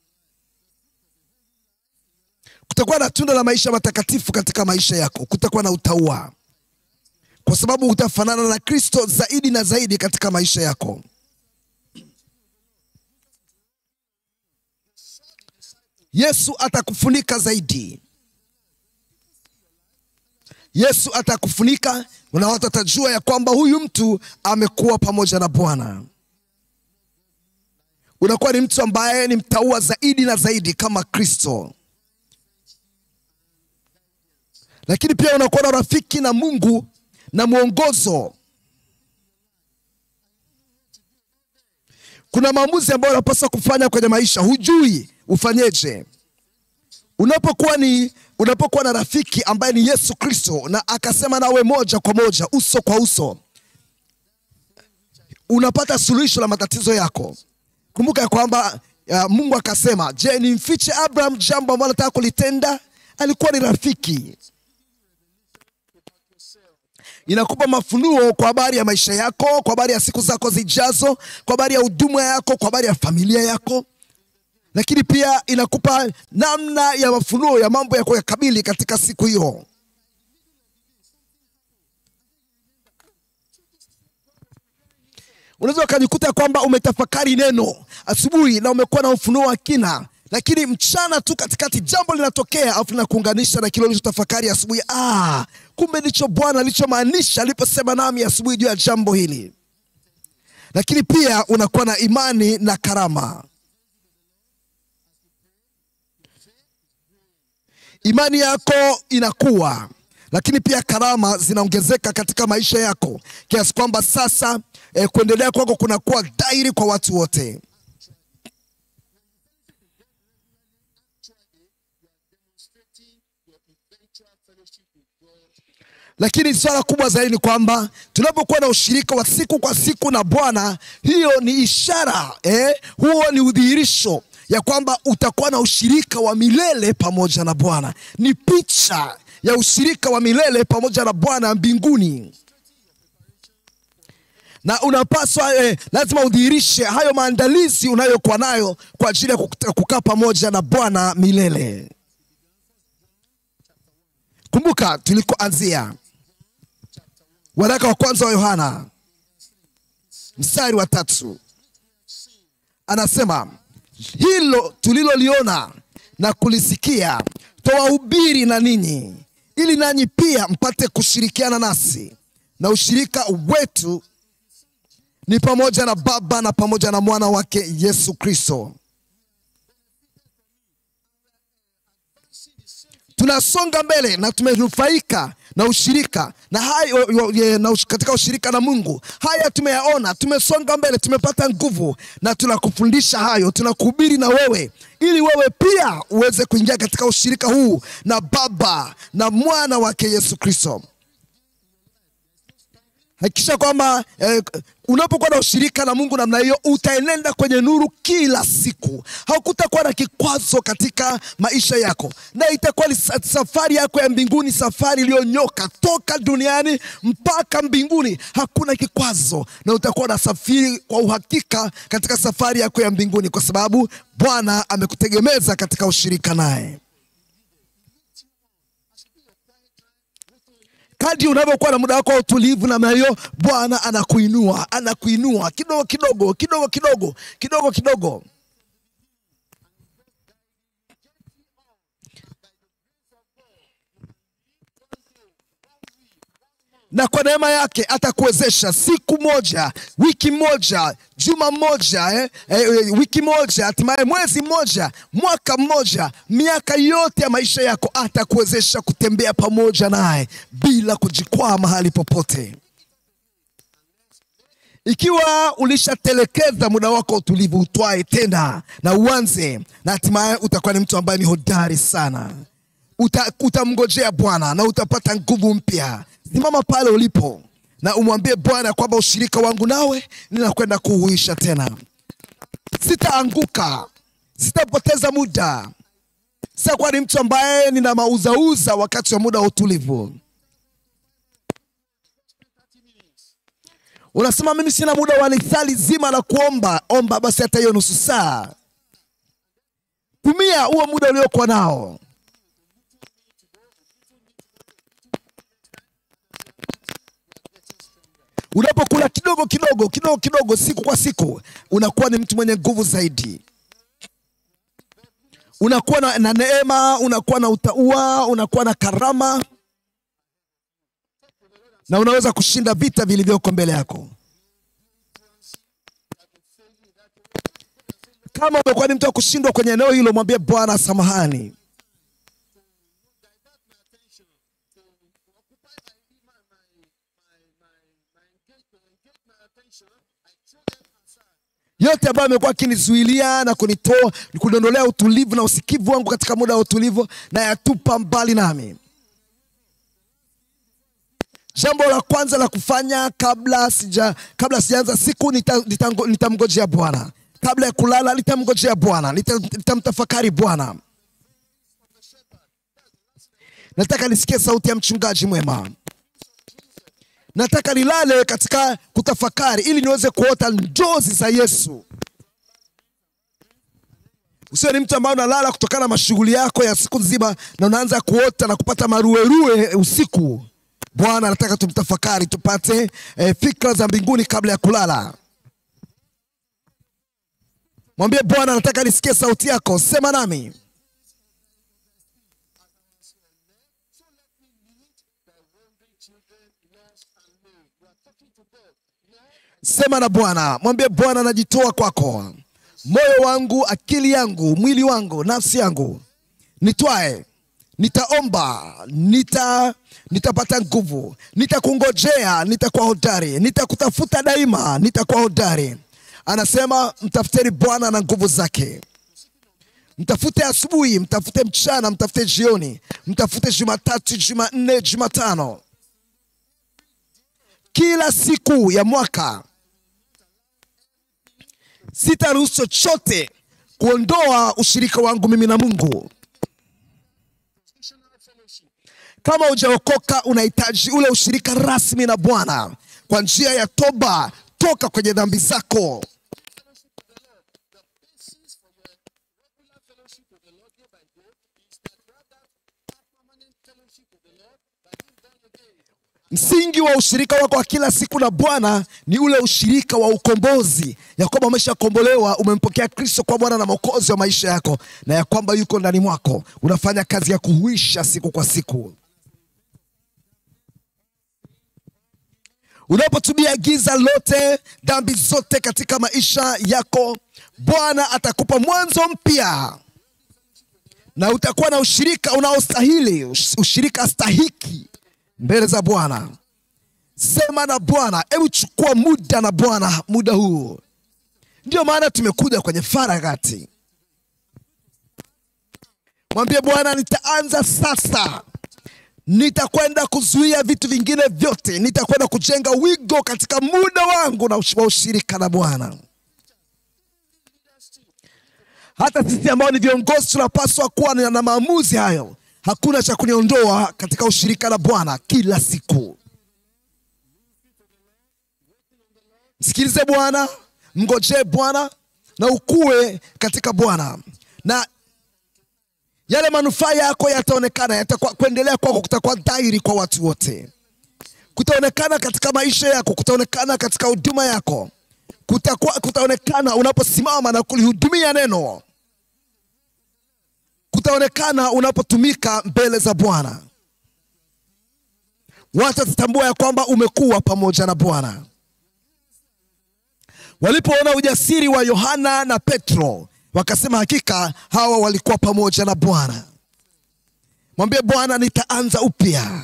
Kutakuwa na tunda la maisha matakatifu katika maisha yako. Kutakuwa na utaua, kwa sababu utafanana na Kristo zaidi na zaidi katika maisha yako. Yesu atakufunika zaidi. Yesu atakufunika, na watu watajua ya kwamba huyu mtu amekuwa pamoja na Bwana. Unakuwa ni mtu ambaye ni mtaua zaidi na zaidi kama Kristo. Lakini pia unakuwa na rafiki na Mungu na mwongozo. Kuna maamuzi ambayo unapaswa kufanya kwenye maisha, hujui ufanyeje. Unapokuwa na rafiki ambaye ni Yesu Kristo, na akasema nawe moja kwa moja, uso kwa uso, unapata suluhisho la matatizo yako. Kumbuka kwamba Mungu akasema, je, nimfiche Abraham jambo ambalo nataka kulitenda? Alikuwa ni rafiki. Inakupa mafunuo kwa habari ya maisha yako, kwa habari ya siku zako zijazo, kwa habari ya huduma yako, kwa habari ya familia yako. Lakini pia inakupa namna ya mafunuo ya mambo yako ya kabili katika siku hiyo. Unaweza ukajikuta kwamba umetafakari neno asubuhi na umekuwa na ufunuo wa kina, lakini mchana tu katikati jambo linatokea afu linakuunganisha na kile ulichotafakari asubuhi. Kumbe ndicho Bwana alichomaanisha aliposema nami asubuhi juu ya jambo hili. Lakini pia unakuwa na imani na karama. Imani yako inakuwa, lakini pia karama zinaongezeka katika maisha yako, kiasi kwamba sasa kuendelea kwako kunakuwa dhahiri kwa watu wote. Lakini swala kubwa zaidi ni kwamba tunapokuwa na ushirika wa siku kwa siku na Bwana, hiyo ni ishara, huo ni udhihirisho ya kwamba utakuwa na ushirika wa milele pamoja na Bwana. Ni picha ya ushirika wa milele pamoja na Bwana mbinguni. Na unapaswa lazima udhihirishe hayo maandalizi unayokuwa nayo kwa ajili ya kukaa pamoja na Bwana milele. Kumbuka tulikoanzia. Waraka wa kwanza wa Yohana mstari wa 3. Anasema, hilo tuliloliona na kulisikia twawahubiri na ninyi, ili nanyi pia mpate kushirikiana nasi, na ushirika wetu ni pamoja na Baba na pamoja na mwana wake Yesu Kristo. Tunasonga mbele na tumenufaika na ushirika na hayo katika ushirika na Mungu. Haya tumeyaona, tumesonga mbele, tumepata nguvu, na tunakufundisha hayo, tunakuhubiri na wewe ili wewe pia uweze kuingia katika ushirika huu na Baba na mwana wake Yesu Kristo. Hakikisha kwamba unapokuwa na ushirika na Mungu namna hiyo, utaenenda kwenye nuru kila siku. Hakutakuwa na kikwazo katika maisha yako, na itakuwa ni safari yako ya mbinguni, safari iliyonyoka toka duniani mpaka mbinguni. Hakuna kikwazo, na utakuwa na safari kwa uhakika katika safari yako ya mbinguni, kwa sababu Bwana amekutegemeza katika ushirika naye. Kadri unapokuwa na muda wako wa utulivu na hiyo, Bwana anakuinua kidogo. Na kwa neema yake atakuwezesha siku moja, wiki moja, juma moja, wiki moja, hatimaye mwezi moja, mwaka mmoja, miaka yote ya maisha yako atakuwezesha kutembea pamoja naye bila kujikwaa mahali popote. Ikiwa ulishatelekeza muda wako utulivu, utwae tena na uanze, na hatimaye utakuwa ni mtu ambaye ni hodari sana. Utamngojea Bwana na utapata nguvu mpya. Simama pale ulipo na umwambie Bwana kwamba ushirika wangu nawe ninakwenda kuuisha tena. Sitaanguka, sitapoteza muda. Sitakuwa ni mtu ambaye nina mauzauza wakati wa muda wa utulivu. Unasema mimi sina muda wa lisali zima la kuomba. Omba basi hata hiyo nusu saa. Tumia huo muda uliokuwa nao. Unapokula kidogo siku kwa siku, unakuwa ni mtu mwenye nguvu zaidi. Unakuwa na neema, unakuwa na utaua, unakuwa na karama, na unaweza kushinda vita vilivyoko mbele yako. Kama umekuwa ni mtu wa kushindwa kwenye eneo hilo, mwambie Bwana samahani. Yote ambayo amekuwa akinizuilia na kunitoa, kuniondolea utulivu na usikivu wangu katika muda wa utulivu, na yatupa mbali nami. Jambo la kwanza la kufanya kabla sijaanza siku, nitamngojea Bwana. Kabla ya kulala nitamngojea Bwana, nitamtafakari Bwana. Nataka nisikie sauti ya mchungaji mwema. Nataka nilale katika kutafakari ili niweze kuota njozi za Yesu. Usiwe ni mtu ambaye unalala kutokana na mashughuli yako ya siku nzima na unaanza kuota na kupata maruerue usiku. Bwana anataka tumtafakari, tupate fikra za mbinguni kabla ya kulala. Mwambie Bwana, nataka nisikie sauti yako, sema nami. Sema na Bwana, mwambie Bwana, najitoa kwako. Moyo wangu, akili yangu, mwili wangu, nafsi yangu, nitwae. Nitaomba, nitapata nguvu. Nitakungojea, nitakuwa hodari. Nitakutafuta daima, nitakuwa hodari. Anasema mtafuteni Bwana na nguvu zake. Mtafute asubuhi, mtafute mchana, mtafute jioni, mtafute Jumatatu, Jumanne, Jumatano. Kila siku ya mwaka. Sitaruhusu chochote kuondoa ushirika wangu mimi na Mungu. Kama hujaokoka, unahitaji ule ushirika rasmi na Bwana kwa njia ya toba. Toka kwenye dhambi zako. Msingi wa ushirika wako wa kila siku na Bwana ni ule ushirika wa ukombozi, ya kwamba umeshakombolewa, umempokea Kristo kwa Bwana na Mwokozi wa maisha yako, na ya kwamba yuko ndani mwako, unafanya kazi ya kuhuisha siku kwa siku. Unapotubia giza lote, dhambi zote katika maisha yako, Bwana atakupa mwanzo mpya, na utakuwa na ushirika unaostahili, ushirika stahiki mbele za Bwana. Sema na Bwana, hebu chukua muda na Bwana muda huu. Ndio maana tumekuja kwenye faragati. Mwambie Bwana, nitaanza sasa. Nitakwenda kuzuia vitu vingine vyote. Nitakwenda kujenga wigo katika muda wangu na ushirika na Bwana. Hata sisi ambao ni viongozi tunapaswa kuwa na maamuzi hayo. Hakuna cha kuniondoa katika ushirika na Bwana kila siku. Msikilize Bwana, mngojee Bwana na ukue katika Bwana. Na yale manufaa yako yataonekana, yatakuwa kuendelea kwako kutakuwa dhahiri kwa watu wote. Kutaonekana katika maisha yako, kutaonekana katika huduma yako. Kutaonekana unaposimama na kulihudumia neno. Kutaonekana unapotumika mbele za Bwana. Watu watatambua ya kwamba umekuwa pamoja na Bwana. Walipoona ujasiri wa Yohana na Petro, wakasema hakika hawa walikuwa pamoja na Bwana. Mwambie Bwana, nitaanza upya.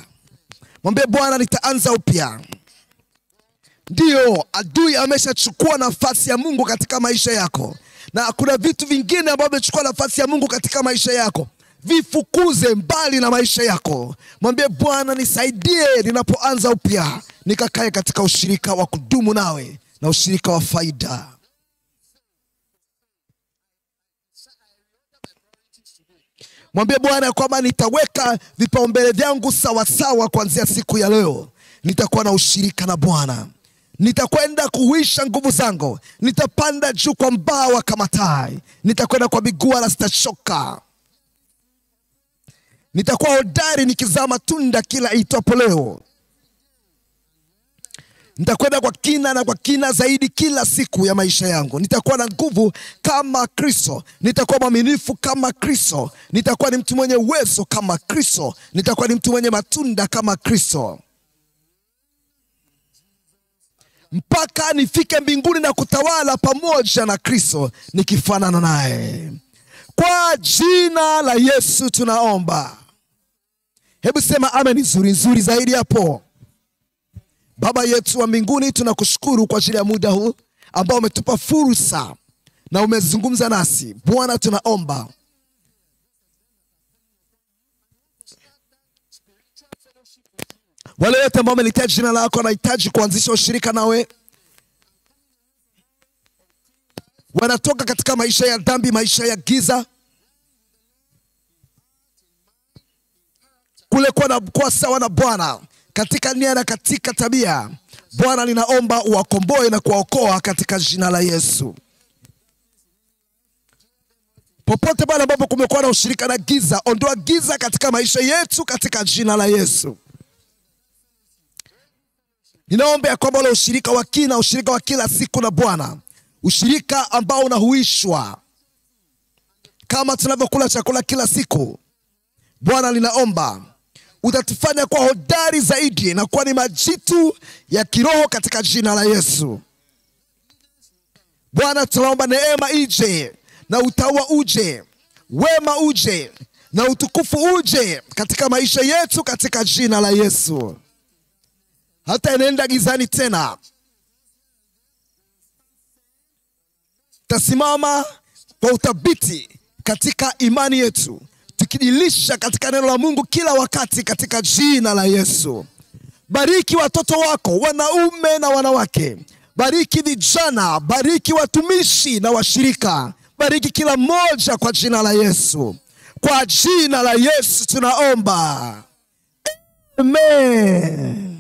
Mwambie Bwana, nitaanza upya. Ndio, adui ameshachukua nafasi ya Mungu katika maisha yako. Na kuna vitu vingine ambavyo vimechukua nafasi ya Mungu katika maisha yako. Vifukuze mbali na maisha yako. Mwambie Bwana, nisaidie ninapoanza upya, nikakae katika ushirika wa kudumu nawe na ushirika wa faida. Mwambie Bwana kwamba nitaweka vipaumbele vyangu sawa sawa kuanzia siku ya leo. Nitakuwa na ushirika na Bwana. Nitakwenda kuhuisha nguvu zangu. Nitapanda juu kwa mbawa kama tai. Nitakwenda kwa miguu wala sitachoka. Nitakuwa hodari nikizaa matunda kila itwapo leo. Nitakwenda kwa kina na kwa kina zaidi kila siku ya maisha yangu. Nitakuwa na nguvu kama Kristo. Nitakuwa mwaminifu kama Kristo. Nitakuwa ni mtu mwenye uwezo kama Kristo. Nitakuwa ni mtu mwenye matunda kama Kristo. Mpaka nifike mbinguni na kutawala pamoja na Kristo nikifanana naye. Kwa jina la Yesu tunaomba. Hebu sema amen nzuri zaidi hapo. Baba yetu wa mbinguni, tunakushukuru kwa ajili ya muda huu ambao umetupa fursa na umezungumza nasi. Bwana, tunaomba wale wote ambao wamelitaja jina lako, wanahitaji kuanzisha ushirika nawe, wanatoka katika maisha ya dhambi, maisha ya giza, kule kwa sawa na Bwana katika nia na katika tabia. Bwana, ninaomba uwakomboe na kuwaokoa katika jina la Yesu. Popote pale ambapo kumekuwa na ushirika na giza, ondoa giza katika maisha yetu katika jina la Yesu. Ninaomba ya kwamba ule ushirika wa kina, ushirika wa kila siku na Bwana ushirika ambao unahuishwa. Kama tunavyokula chakula kila siku, Bwana ninaomba utatufanya kwa hodari zaidi na kuwa ni majitu ya kiroho katika jina la Yesu. Bwana tunaomba neema ije na utaua uje, wema uje na utukufu uje katika maisha yetu katika jina la Yesu. Hata inaenda gizani tena, tasimama kwa uthabiti katika imani yetu, tukidilisha katika neno la Mungu kila wakati katika jina la Yesu. Bariki watoto wako, wanaume na wanawake. Bariki vijana, bariki watumishi na washirika. Bariki kila mmoja kwa jina la Yesu. Kwa jina la Yesu tunaomba. Amen.